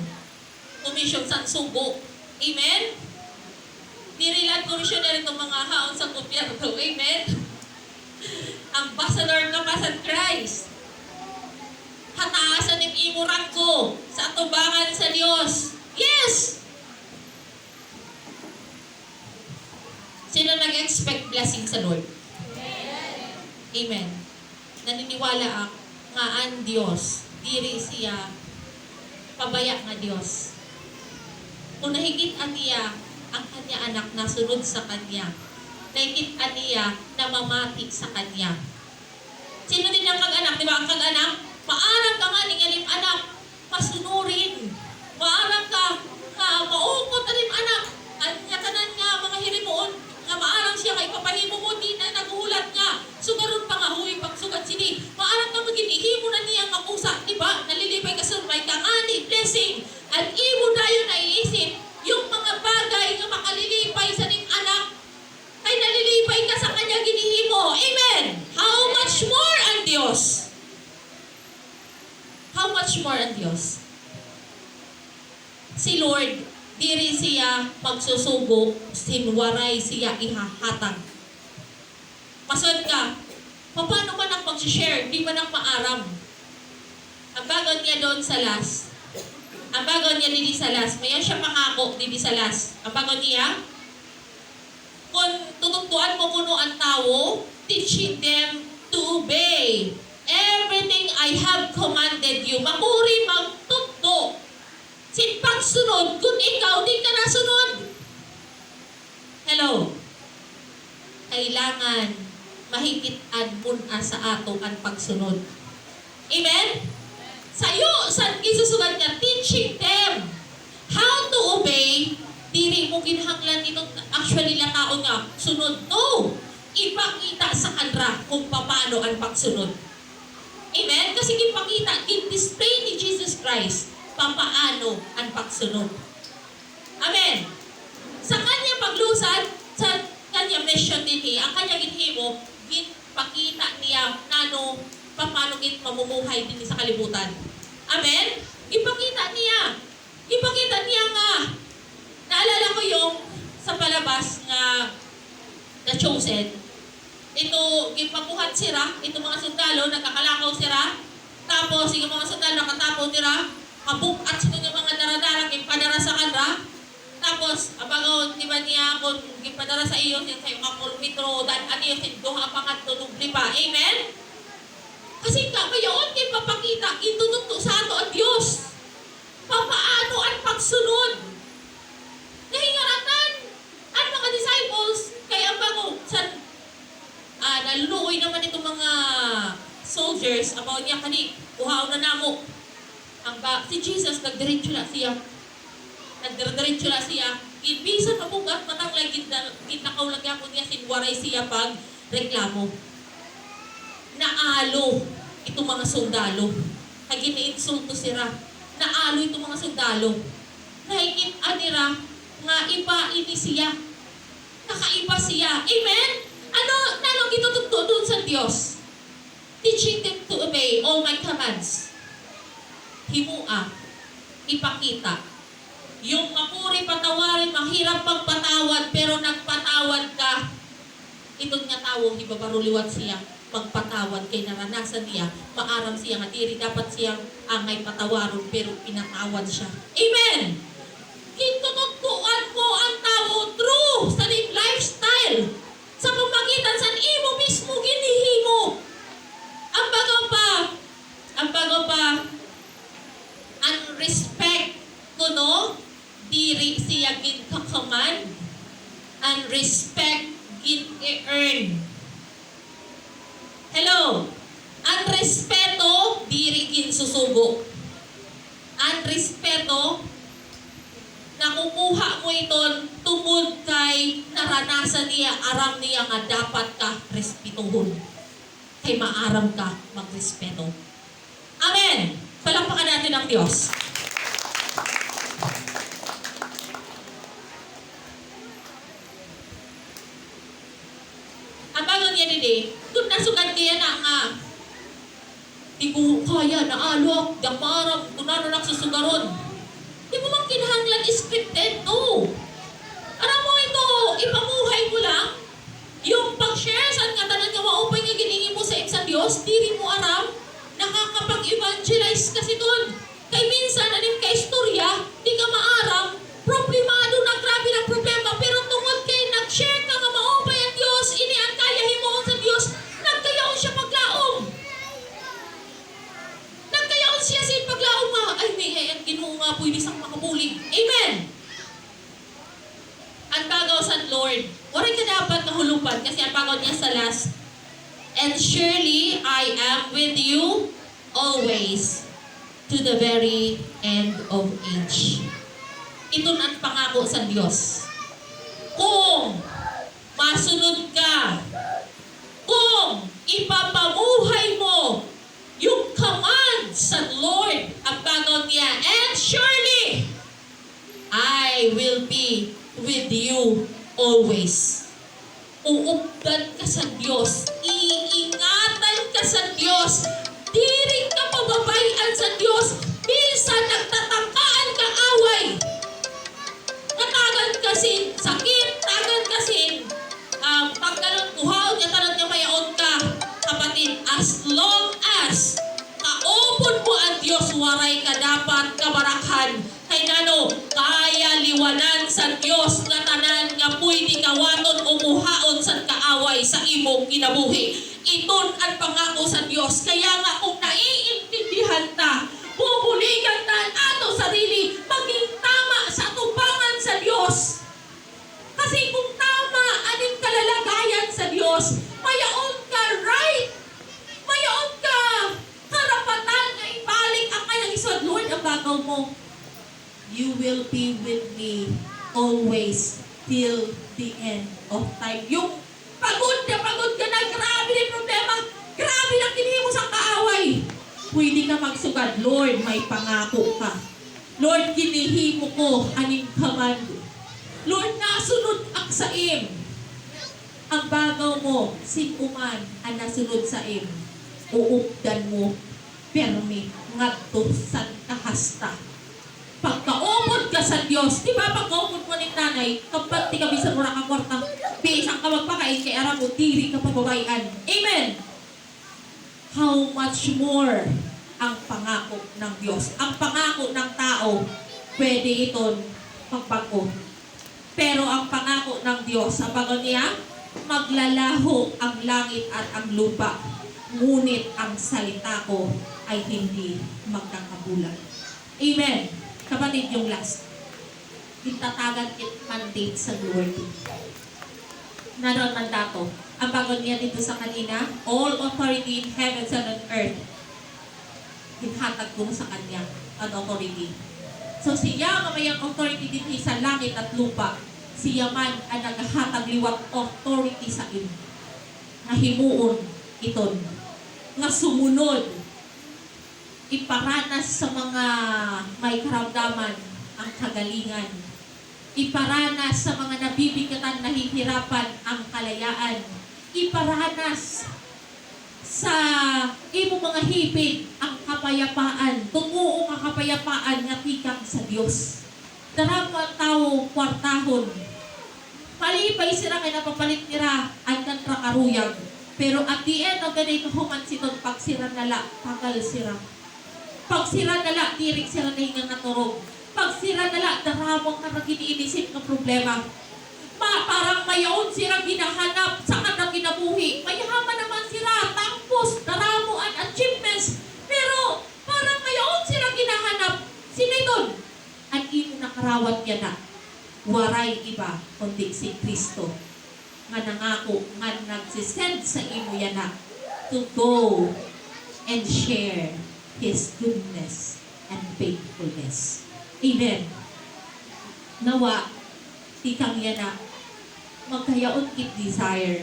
Komisyon sa sugo. Amen? Dirilan Commissioner itong mga haon sa gobyerno. Amen? Ambassador ka pa sa Christ. Hataasan ng imuran ko sa atubangan sa Diyos. Yes! Sino nag-expect blessing sa Lord? Amen. Naniniwala ako nga ang Diyos, diri siya, pabaya nga Diyos. Kung nahigit niya ang kanya anak na sunod sa kanya, nahigit niya na mamati sa kanya. Sino din ang kag-anak? Di ba ang kag-anak? Maarang ka nga ningalim anak, masunurin. Maarang ka, maukot alim anak. Anya kanan nga mga hirimuon, nga maarang siya kay papahimo mo di na naguhulat nga. Sugaron pa nga huy pagsugat sini. Maarang ka maginihimo na niya nga kusa, di ba? Nalilipay ka survey ka nga ni blessing. At imo dayon na iisip yung mga bagay nga makalilipay sa ning anak ay nalilipay ka sa kanya ginihimo. Amen. How much more ang Diyos? How much more ang Diyos? Si Lord, diri siya pagsusugo, sinwaray siya ihahatag. Pasod ka, paano man ang pag-share? Di ba nang maaram? Ang bagon niya doon sa last. Ang bagon niya didi sa last. Mayan siya pangako didi sa last. Ang bagon niya, kung tututuan mo kuno ang tao, teaching them to obey everything I have commanded you. Makuri magtutto. Sin pagsunod, kung ikaw di ka nasunod. Hello. Kailangan mahigitan muna sa ato ang pagsunod. Amen? Sa'yo, saan isusugat ka? Teaching them how to obey. Diri mo kinahanglan dito, actually lang tao nga, sunod. No! Ipakita sa kanra kung paano ang pagsunod. Amen? Kasi ipakita, in-display ni Jesus Christ, paano ang pagsunod. Amen? Sa kanya paglusad, sa kanya mission din ang kanya ginhimo, ginpakita niya nano, paano git mamumuhay din sa kalibutan. Amen? Ipakita niya. Ipakita niya nga. Naalala ko yung sa palabas nga na chosen. Ito, gipapuhat sila. Ito mga sundalo, nagkakalakaw sila. Tapos, yung mga sundalo, nakatapo nila. Kabukat sila yung mga daradara, gipadara sa kanra. Tapos, abago, di ba niya, kung gipadara sa iyo, sa iyo kakulmitro, dan aniyo, sinduha pa nga tunubli pa. Amen? Kasi nga, mayaon kayo papakita, itututo sa ato ang Diyos. Papaano ang pagsunod? Nahingaratan ang mga disciples, kaya bago, naluluoy naman itong mga soldiers, about niya kani, kuhaw na namo. Si Jesus, nagdiretso na siya. Nagdiretso na siya. Ibisan mabugat, matang lagi, ginakaw lagyan ko niya, sinwaray siya pag reklamo. Naalo itong mga sundalo. Kaya gini-insulto sila. Naalo itong mga sundalo. Nahigit anira nga iba ini siya. Kakaiba siya. Amen? Ano gitutugto doon sa Diyos? Teaching them to obey all my commands. Himua. Ipakita. Yung mapuri patawarin, mahirap magpatawad, pero nagpatawad ka. Itong nga tao, ibabaruliwat siya. Magpatawad kay naranasan niya, maaram siya nga diri dapat siyang angay patawaron pero pinatawad siya. Amen! Kitutugtuan mo ang tao through sa ning lifestyle sa pamagitan sa imo mismo ginihimo. Ang bago pa ang respect kuno diri siya gin-command, ang respect gin-earn. Hello. Ang respeto, diri ginsusugo. Ang respeto, nakukuha mo iton tungod kay naranasan niya, aram niya nga dapat ka respetuhon. Kay maaram ka magrespeto. Amen! Palakpakan natin ang Diyos. Ang bago niya din kung nasukan kaya na nga, di ko kaya na alok, damaram, kung ano nagsusugaron. Di mo man kinahanglan scripted, no. Alam mo ito, ipamuhay mo lang. Yung pag-share sa nga tanan nga maupay nga giningi mo sa sa Diyos, diri mo aram, nakakapag-evangelize kasi doon. Kay minsan, anin ka istorya, di ka maaram, problemado na, grabe ng problema, pero tungod kay nag-share ka nga maupay ang Diyos, ini ang kaya himuon sa Diyos, nagkayaon siya paglaom. Nagkayaon siya sa paglaom nga, ay may ang Ginoo nga pwede sang makabulig. Amen! Ang bagaw sa Lord, waray ka dapat nahulupan kasi ang bagaw niya sa last. And surely I am with you always to the very end of age. Ito ang pangako sa Diyos. Kung masunod ka, kung ipapamuhay mo yung command sa Lord, ang bagaw niya, and surely I will be with you always. Uugdan ka sa Diyos. Iingatan ka sa Diyos. Di ka pababayan sa Diyos. Minsan nagtatangkaan ka away. Natagan kasi sakit, tagan kasi pagkaroon kuhaon niya tanan niya mayaon ka. Kapatid, as long as kaupon mo ang Diyos, waray ka dapat kabarakhan. Kay nano, kaya liwanan sa Diyos nga tanan nga pwede kawaton o muhaon sa kaaway sa imong kinabuhi. Iton ang pangako sa Diyos. Kaya nga kung naiintindihan ta, bubuligan ta ang ato sarili, maging tama sa tubangan sa Diyos. Kasi kung tama aning kalalagayan sa Diyos, mayaon ka right, mayaon ka karapatan nga ibalik ang kanyang isod. Lord, ang bagaw mo, you will be with me always till the end of time. Yung pagod ka na, grabe na yung problema, grabe na kinihimo sa kaaway. Pwede ka magsugad, Lord, may pangako ka. Lord, kinihimo ko aning command. Lord, nasunod ang saim. Ang bagaw mo, si uman ang nasunod saim. Uugdan mo, permi, ngadto sa kahasta. Pagkaumod ka sa Diyos, di ba pagkaumod mo ng nanay, kapag di ka bisan mo nakakwartang, bisang ka magpakain kay aram mo, diri ka pababayan. Amen! How much more ang pangako ng Diyos? Ang pangako ng tao, pwede iton magbago. Pero ang pangako ng Diyos, ang bago niya, maglalaho ang langit at ang lupa. Ngunit ang salita ko ay hindi magkakabulan. Amen! Kapatid, yung last. Itatagan it mandate sa Lord. Naroon mandato. Ang bago niya dito sa kanina, all authority in heaven and on earth, hinhatag ko sa kanya ang authority. So siya nga may authority dito sa langit at lupa, siya man ang naghatag liwat authority sa iyo. Nahimuon iton. Nga sumunod iparanas sa mga may karamdaman ang kagalingan. Iparanas sa mga nabibigatan, nahihirapan ang kalayaan. Iparanas sa imo mga hipid ang kapayapaan. Tungo ang kapayapaan nga tikang sa Dios. Daramo ang tao kwartahon. Palipay sila kay napapalit nila ang kantrakaruyag. Pero at the end of the day, kahuman siton pagsira nala, tagal sira. Pagsira nala, tirik sila na hingang naturog. Pagsira nala, daramong na iniisip ng problema. Parang mayaon sila ginahanap sa kanang kinabuhi. Mayaman naman sila, tampos, daramuan, achievements. Pero parang mayaon sila ginahanap. Siniton, ang imo nakarawat niya na. Waray iba, kundi si Kristo. Nga nangako, nga nagsisend sa imo yan na to go and share His goodness and faithfulness. Amen. Nawa, tikang yan na magkayaon kit desire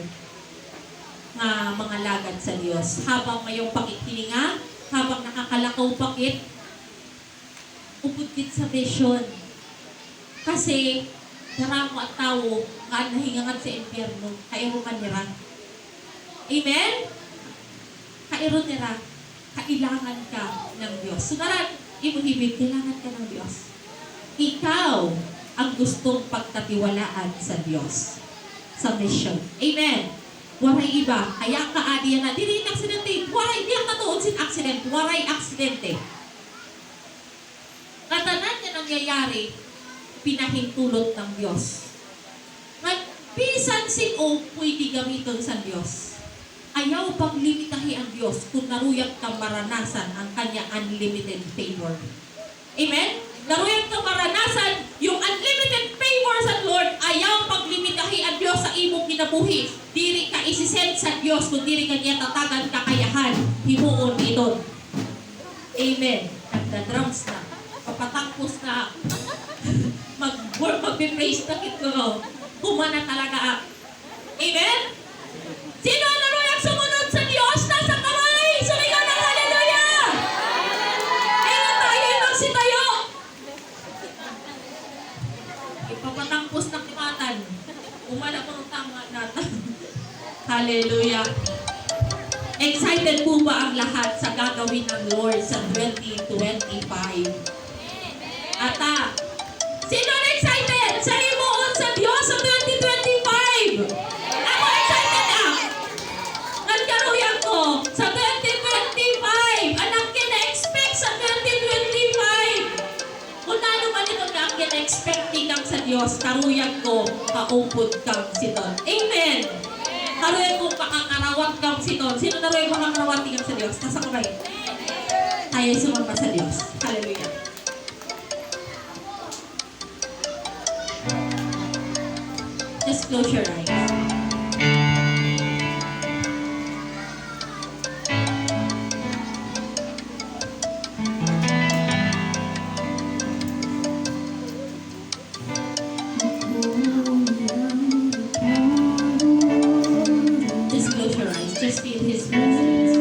nga mga lagad sa Dios habang mayong pakikilinga, habang nakakalakaw pakit upod kit sa vision. Kasi daramo at tao nga nahingangan sa impyerno, kairo man nira. Amen? Kairo nira, kailangan ka ng Diyos. Sunaran, imuhibig, kailangan ka ng Diyos. Ikaw ang gustong pagkatiwalaan sa Diyos. Sa mission. Amen? Waray iba, kaya kaadiyan na, dili yung aksidente, waray, di ang katuon sin aksidente, waray aksidente. Katanan niya nangyayari, pinahintulot ng Diyos. Bisan sin o pwede gamiton sa Diyos. Ayaw paglimitahi ang Diyos kung naruyag kang maranasan ang kanya unlimited favor. Amen? Naruyag kang maranasan yung unlimited favor sa Lord. Ayaw paglimitahi ang Diyos sa imong kinabuhi. Diri ka isisend sa Diyos kung diri ka niya tatagan kakayahan. Himuon ito. Amen. Nagda-drums na. Papatangpos na. Mag-praise na kito. Kumana talaga. Amen? Sino ang naruyag sumunod sa Diyos? Nasa kamay! Sumigaw ng hallelujah! Ayun tayo, magsitayo! Ipapatangpos ng timatan. Umala ko ng tama natin. Hallelujah! Excited po ba ang lahat sa gagawin ng Lord sa 2025? Ata, sino na excited sa himuon sa Diyos sa 2025? Ako excited na! Nagkaruyan ko sa 2025! Anak ka na-expect sa 2025! Kung ano man ito nga ang na-expecting kang sa Diyos, karuyan ko, kaupod kang siton. Amen! Karuyan ko, pakakarawat kang siton. Sino naruyan ko kakakarawat kang sa Diyos? Nasa kamay. Tayo sumamba sa Diyos. Hallelujah! Just close your eyes. Just close your eyes. Just feel His presence.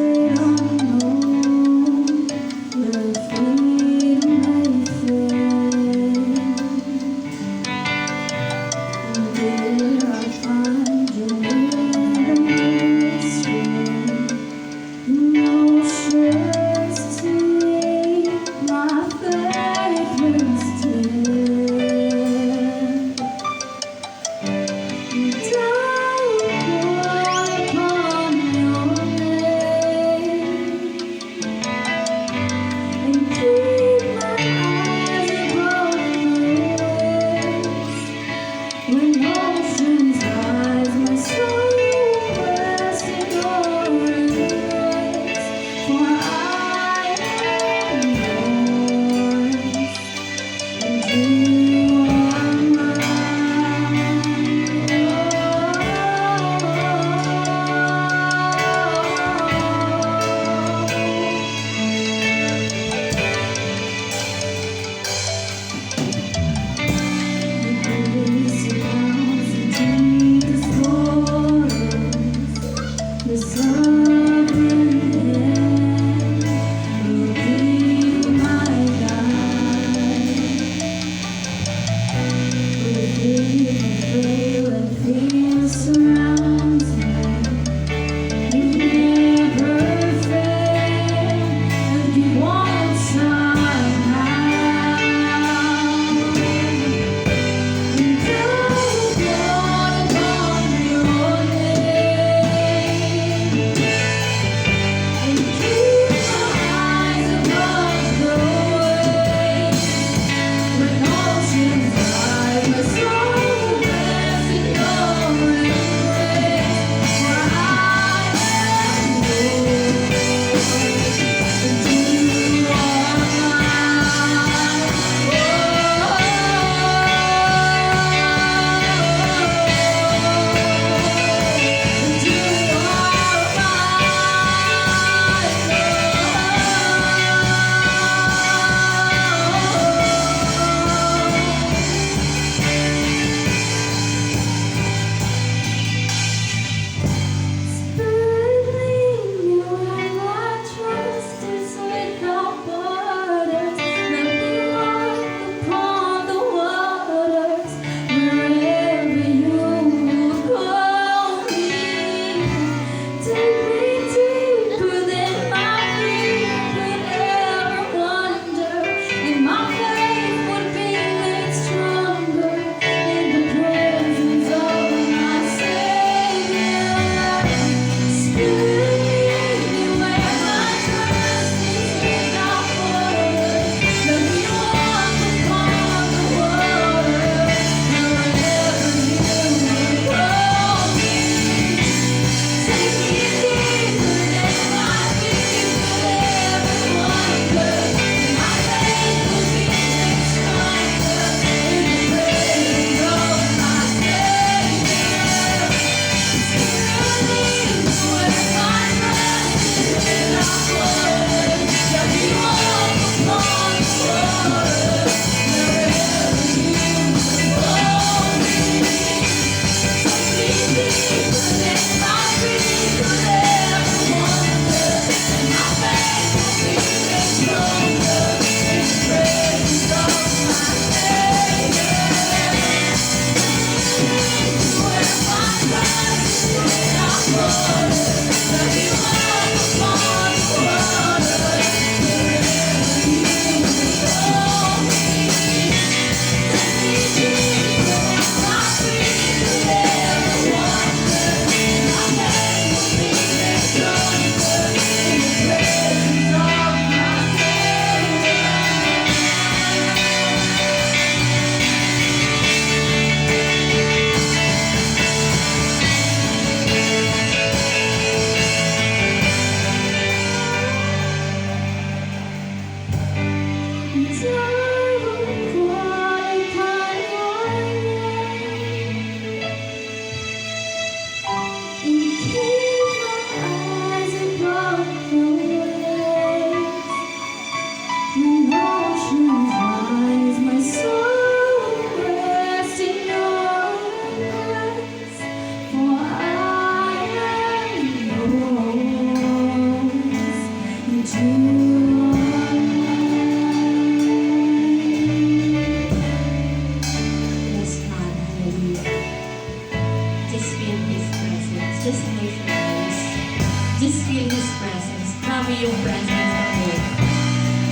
yung presence ng Lord.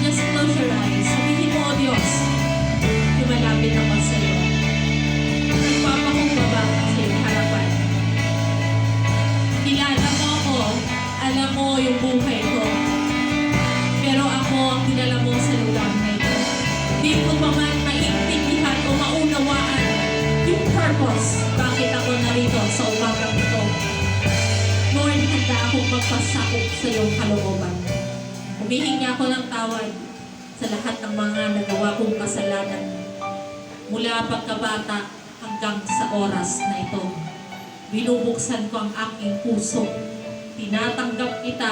Just close your eyes. Sabihin mo, "O Diyos, lumalapit ako sa iyo. Nagpapakumbaba sa iyong harapan. Kilala mo ako, alam mo yung buhay ko. Pero ako ang dinala mo sa lugar na ito. Di ko pa man maintindihan o maunawaan yung purpose bakit ako narito sa umagang ito. Lord, handa akong magpasakop sa iyong kalooban. Humihingi ako ng tawad sa lahat ng mga nagawa kong kasalanan mula pagkabata hanggang sa oras na ito. Binubuksan ko ang aking puso. Tinatanggap kita.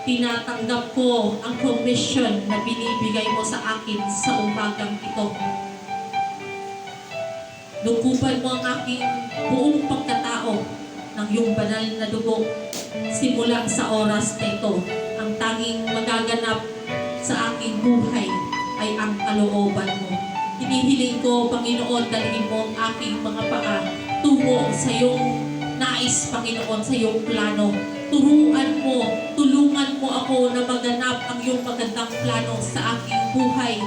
Tinatanggap ko ang commission na binibigay mo sa akin sa umagang ito. Lukuban mo ang aking buong pagkatao ng iyong banal na dugo. Simula sa oras na ito, ang tanging magaganap sa aking buhay ay ang kalooban mo. Hinihiling ko, Panginoon, dalhin mo ang aking mga paa tungo sa iyong nais, Panginoon, sa iyong plano. Turuan mo, tulungan mo ako na maganap ang iyong magandang plano sa aking buhay.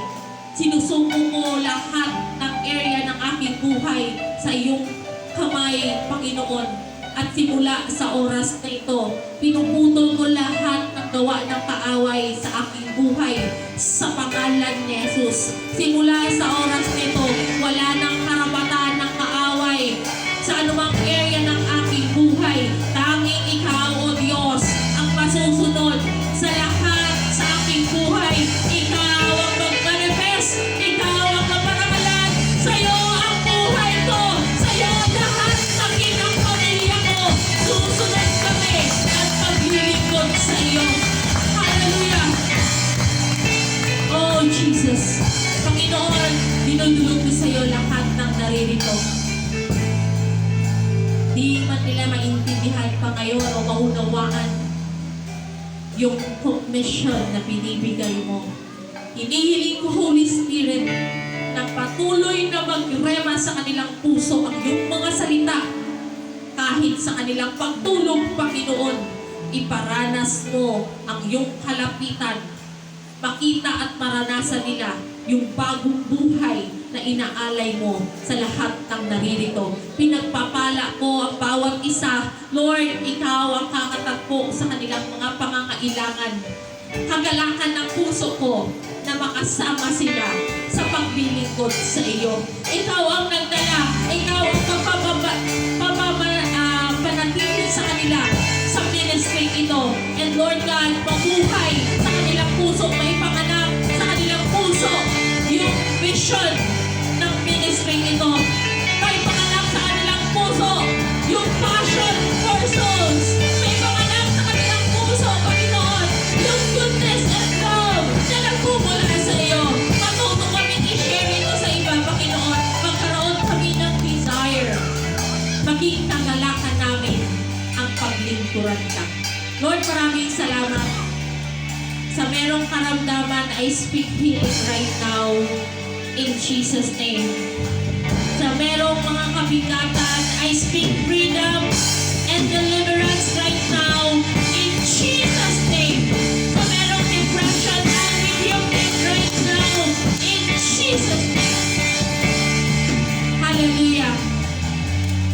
Sinusuko ko lahat ng area ng aking buhay sa iyong kamay, Panginoon. At simula sa oras na ito, pinuputol ko lahat ng gawa ng kaaway sa aking buhay sa pangalan ni Jesus. Simula sa oras na ito, wala nang karapatan ng kaaway sa anumang area ng aking buhay. Tanging ikaw, O Diyos, ang masusunod sa lahat sa aking buhay. Ikaw ang mag-manifest. Ikaw ang maparangalan. Sa'yo ang buhay ko. Sa'yo lahat ng inang pamilya ko. Susunod kami at paglilingkod sa iyo. Hallelujah! Oh, Jesus. Panginoon, dinudulog ko sa iyo lahat ng naririto. Di man nila maintindihan pa ngayon o maunawaan yung commission na binibigay mo. Hinihiling ko, Holy Spirit, na patuloy na magrema sa kanilang puso ang iyong mga salita. Kahit sa kanilang pagtulog, Panginoon, iparanas mo ang iyong kalapitan. Makita at maranasan nila yung bagong buhay na inaalay mo sa lahat ng naririto. Pinagpapala ko ang bawat isa. Lord, ikaw ang kakatakbo sa kanilang mga pangangailangan. Kagalakan ng puso ko na makasama sila sa paglilingkod sa iyo. Ikaw ang nagdala. Ikaw ang panatili sa kanila sa ministry ito. And Lord God, mabuhay sa kanilang puso, may panganak sa kanilang puso yung vision ng ministry ito. May panganak sa kanilang puso yung passion for souls. May panganak sa kanilang puso, Panginoon, yung goodness and love na nagmumula sa iyo. Matuto kami i-share ito sa iba, Panginoon. Magkaroon kami ng desire. Maging tagalakan namin ang paglingkuran ka. Lord, maraming salamat. Sa merong karamdaman, I speak healing right now in Jesus' name. Sa merong mga kabigatan, I speak freedom and deliverance right now in Jesus' name. Sa merong depression, I rebuke it right now in Jesus' name. Hallelujah.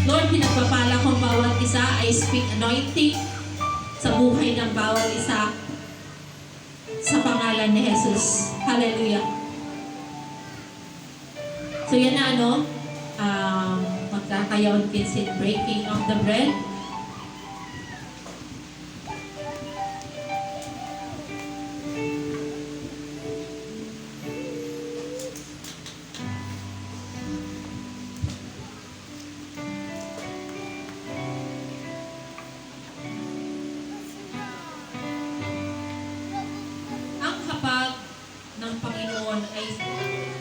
Lord, pinagpapala ko ang bawat isa. I speak anointing sa buhay ng bawat isa sa pangalan ni Jesus. Hallelujah. So yan na magkakayaon kinsin breaking of the bread. Ng Panginoon ay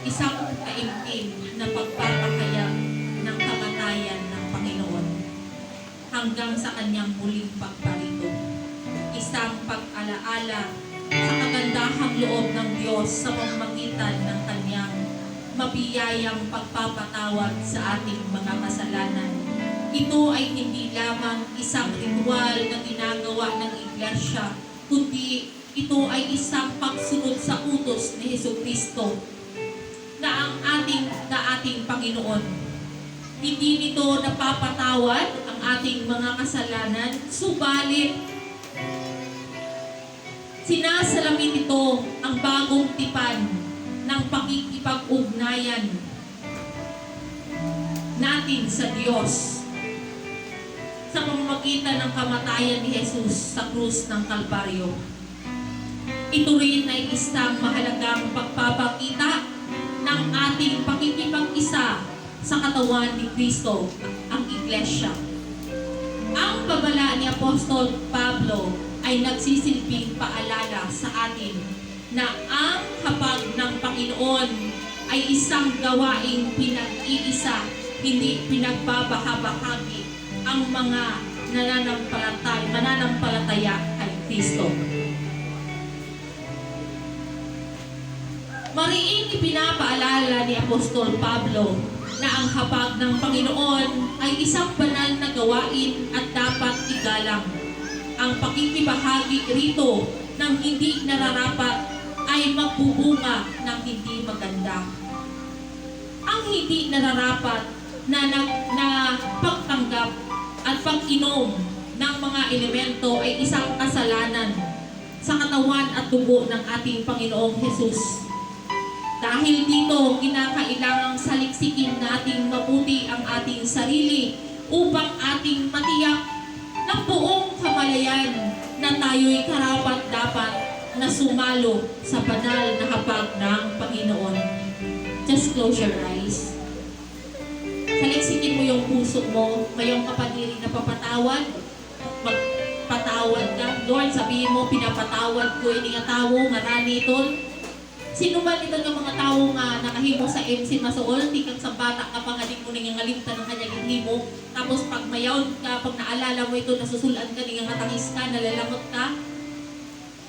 isang taimtim na pagpapahayag ng kamatayan ng Panginoon hanggang sa kanyang muling pagparito. Isang pag-alaala sa kagandahang loob ng Diyos sa pamamagitan ng kanyang mabiyayang pagpapatawad sa ating mga kasalanan. Ito ay hindi lamang isang ritual na ginagawa ng Iglesia, kundi ito ay isang pagsunod sa utos ni Jesucristo na ating Panginoon. Hindi nito napapatawad ang ating mga kasalanan, subalit sinasalamit ito ang bagong tipan ng pakikipag-ugnayan natin sa Diyos sa pamamagitan ng kamatayan ni Jesus sa krus ng Kalbaryo. Ito rin ay isang mahalagang pagpapakita ng ating pakikipag-isa sa katawan ni Kristo, ang Iglesia. Ang babala ni Apostol Pablo ay nagsisilbing paalala sa atin na ang hapag ng Panginoon ay isang gawaing pinag-iisa, hindi pinagbabahabahagi ang mga mananampalataya kay Kristo. Mariing ipinapaalala ni Apostol Pablo na ang hapag ng Panginoon ay isang banal na gawain at dapat igalang. Ang pakikibahagi rito ng hindi nararapat ay magbubunga ng hindi maganda. Ang hindi nararapat na pagtanggap at pag-inom ng mga elemento ay isang kasalanan sa katawan at dugo ng ating Panginoong Jesus. Dahil dito, kinakailangang saliksikin nating mabuti ang ating sarili upang ating matiyak ng buong kamalayan na tayo'y karapat-dapat na sumalo sa banal na hapag ng Panginoon. Just close your eyes. Saliksikin mo yung puso mo, mayong kapaniri na papatawad. Magpatawad ka. Lord, sabihin mo, pinapatawad ko ini nga tao, nga ranitol. Sino man ito ng mga tao nga nakahimo sa MC Masuol, di kang sa bata ka pa nga di mo nang ngalimtan ng kanyang himo. Tapos pag mayaw ka, pag naalala mo ito, nasusulan ka, di nga matangis ka, nalalangot ka,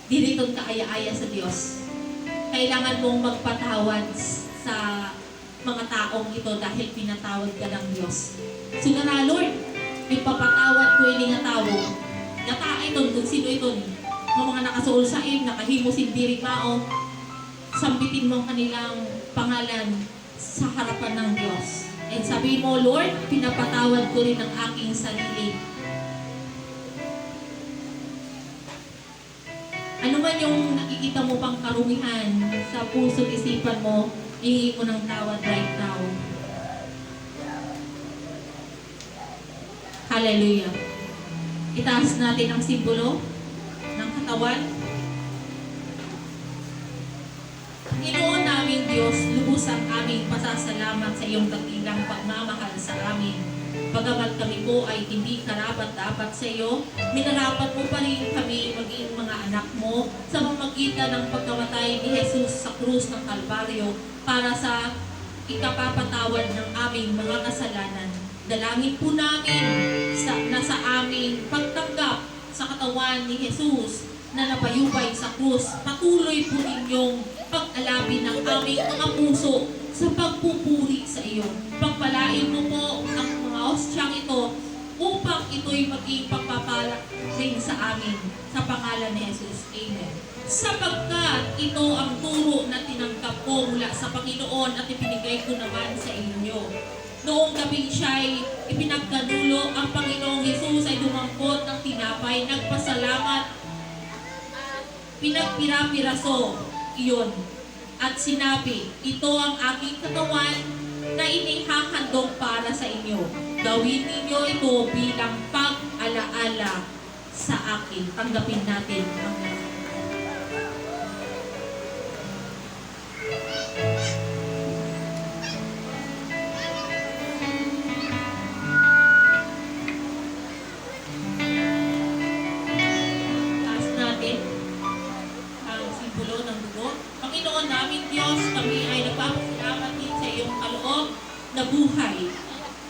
diriton ka aya-aya sa Diyos. Kailangan mong magpatawad sa mga taong ito dahil pinatawad ka ng Diyos. So na Lord, ipapatawad ko yung nga tao. Nata ito, kung sino ito, mga nakasuol sa nakahimo sindiri mao, sambitin mo ang kanilang pangalan sa harapan ng Diyos. And sabi mo, Lord, pinapatawad ko rin ang aking sarili. Ano man yung nakikita mo pang karumihan sa puso at isipan mo, ihingi mo ng tawad right now. Hallelujah. Itaas natin ang simbolo ng katawan. Panginoon naming Diyos, lubos ang aming pasasalamat sa iyong dakilang pagmamahal sa amin. Bagamat kami po ay hindi karapat-dapat sa iyo, minarapat mo pa rin kami maging mga anak mo sa pamamagitan ng pagkamatay ni Jesus sa krus ng Kalbaryo para sa ikapapatawad ng aming mga kasalanan. Dalangin po namin na sa aming pagtanggap sa katawan ni Jesus na napayubay sa krus, patuloy po ninyong pag-alapin ng aming mga puso sa pagpupuri sa iyo. Pagpalain mo po ang mga ostyang ito upang ito'y maging pagpapala rin sa amin sa pangalan ni Jesus. Amen. Sapagkat ito ang turo na tinanggap ko mula sa Panginoon at ipinigay ko naman sa inyo. Noong gabing siya'y ipinagkanulo, ang Panginoong Jesus ay dumampot ng tinapay, nagpasalamat, pinagpira-piraso iyon at sinabi, ito ang aking katawan na inihahandog para sa inyo. Gawin ninyo ito bilang pag-alaala sa akin. Tanggapin natin ang Panginoon naming Diyos, kami ay nagpapasalamat din sa iyong kaloob na buhay.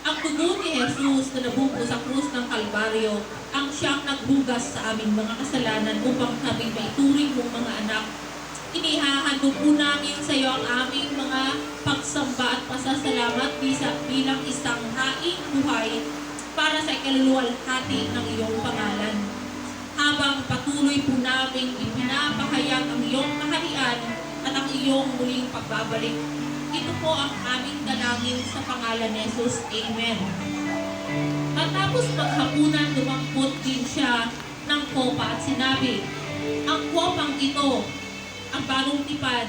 Ang dugo ni Jesus na nabuko sa krus ng Kalbaryo, ang siyang nagbugas sa aming mga kasalanan upang kami maituring mong mga anak. Inihahandog po namin sa iyo ang aming mga pagsamba at pasasalamat bilang isang haing buhay para sa ikaluluwalhati ng iyong pangalan. habang patuloy po namin ipinapahayag ang iyong kaharian at ang iyong muling pagbabalik. Ito po ang aming dalangin sa pangalan ni Jesus. Amen. Matapos maghapunan, dumampot din siya ng kopa at sinabi, ang kopang ito, ang bagong tipan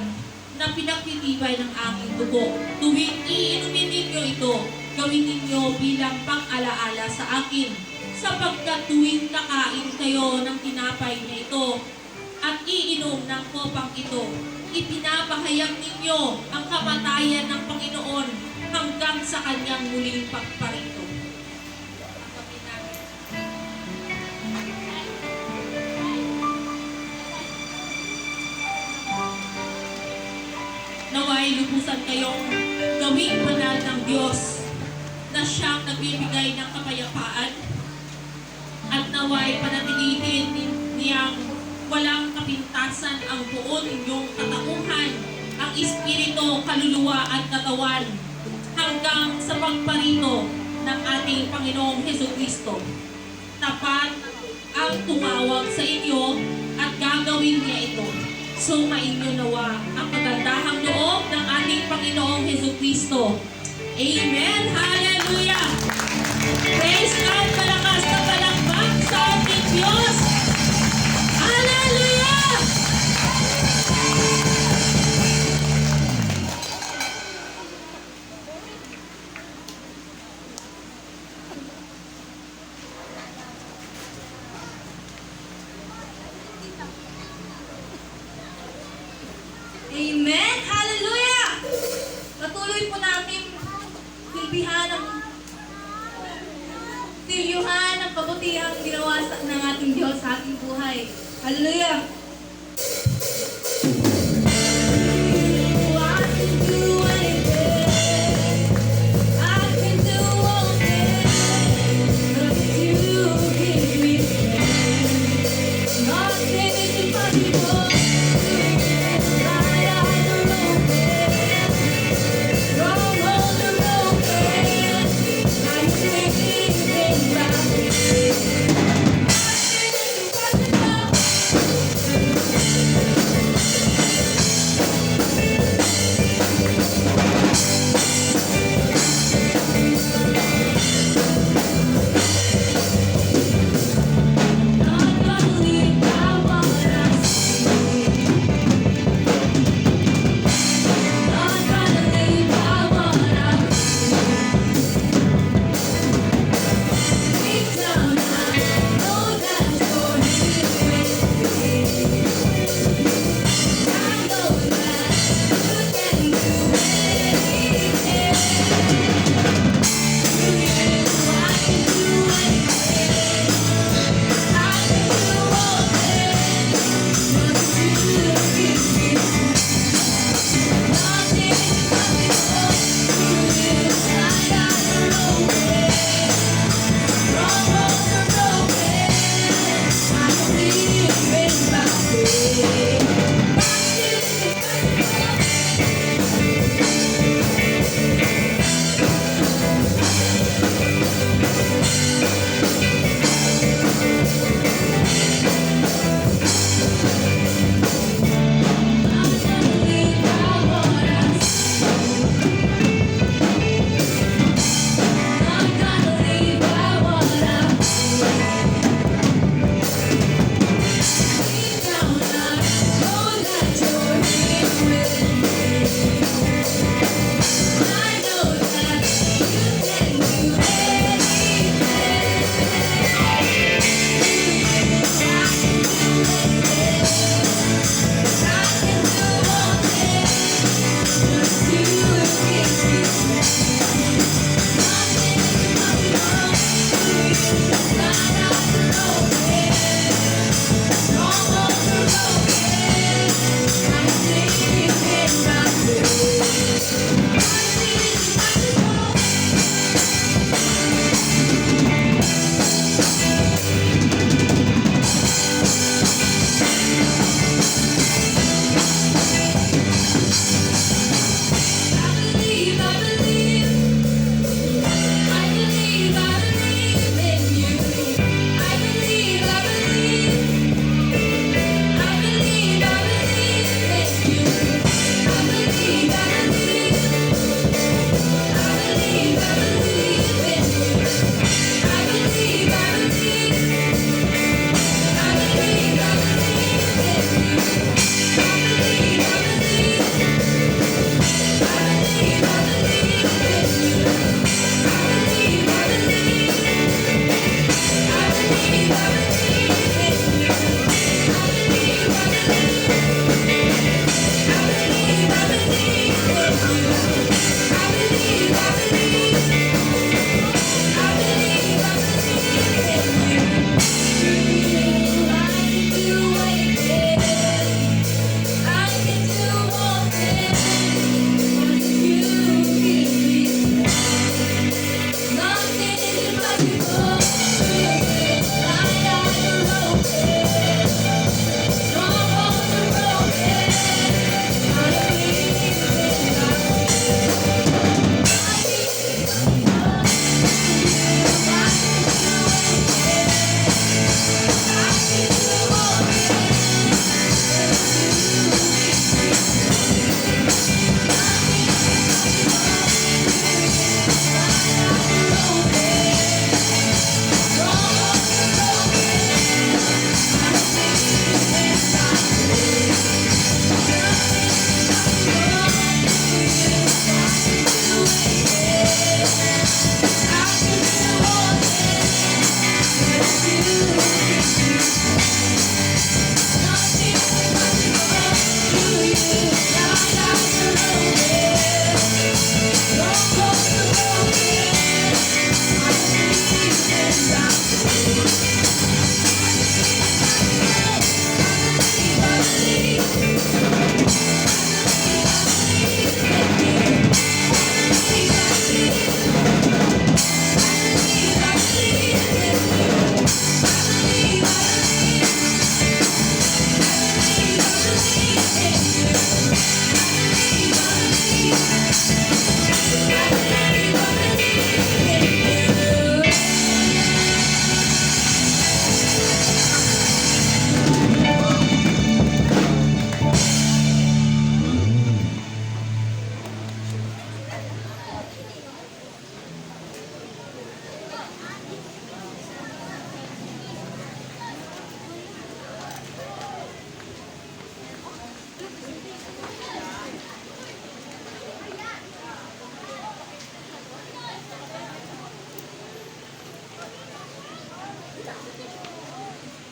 na pinagtitibay ng aking dugo. Tuwing iinumin ninyo ito, gawin ninyo bilang pang-alaala sa akin. Sapagkat tuwing kakain kayo ng tinapay na ito at iinom ng kopang ito, ipinapahayag ninyo ang kamatayan ng Panginoon hanggang sa kanyang muling pagparito. Tanggapin natin. Naway lubusan kayong gawing banal ng Diyos na siyang nagbibigay ng kapayapaan at naway panatilihin niyang walang kapintasan ang buo ninyong katauhan, ang espiritu, kaluluwa at katawan hanggang sa pagparito ng ating Panginoong Hesukristo. Tapat ang tumawag sa inyo at gagawin niya ito. Sumain niyo nawa ang kagandahang loob ng ating Panginoong Hesukristo. Amen! Hallelujah! Praise God! Malakas na palakpak sa ating Diyos! Hallelujah! Amen! Hallelujah! Patuloy po natin tilyuhan ang kabutihang ginawa ng ating Diyos sa ating buhay. Hallelujah!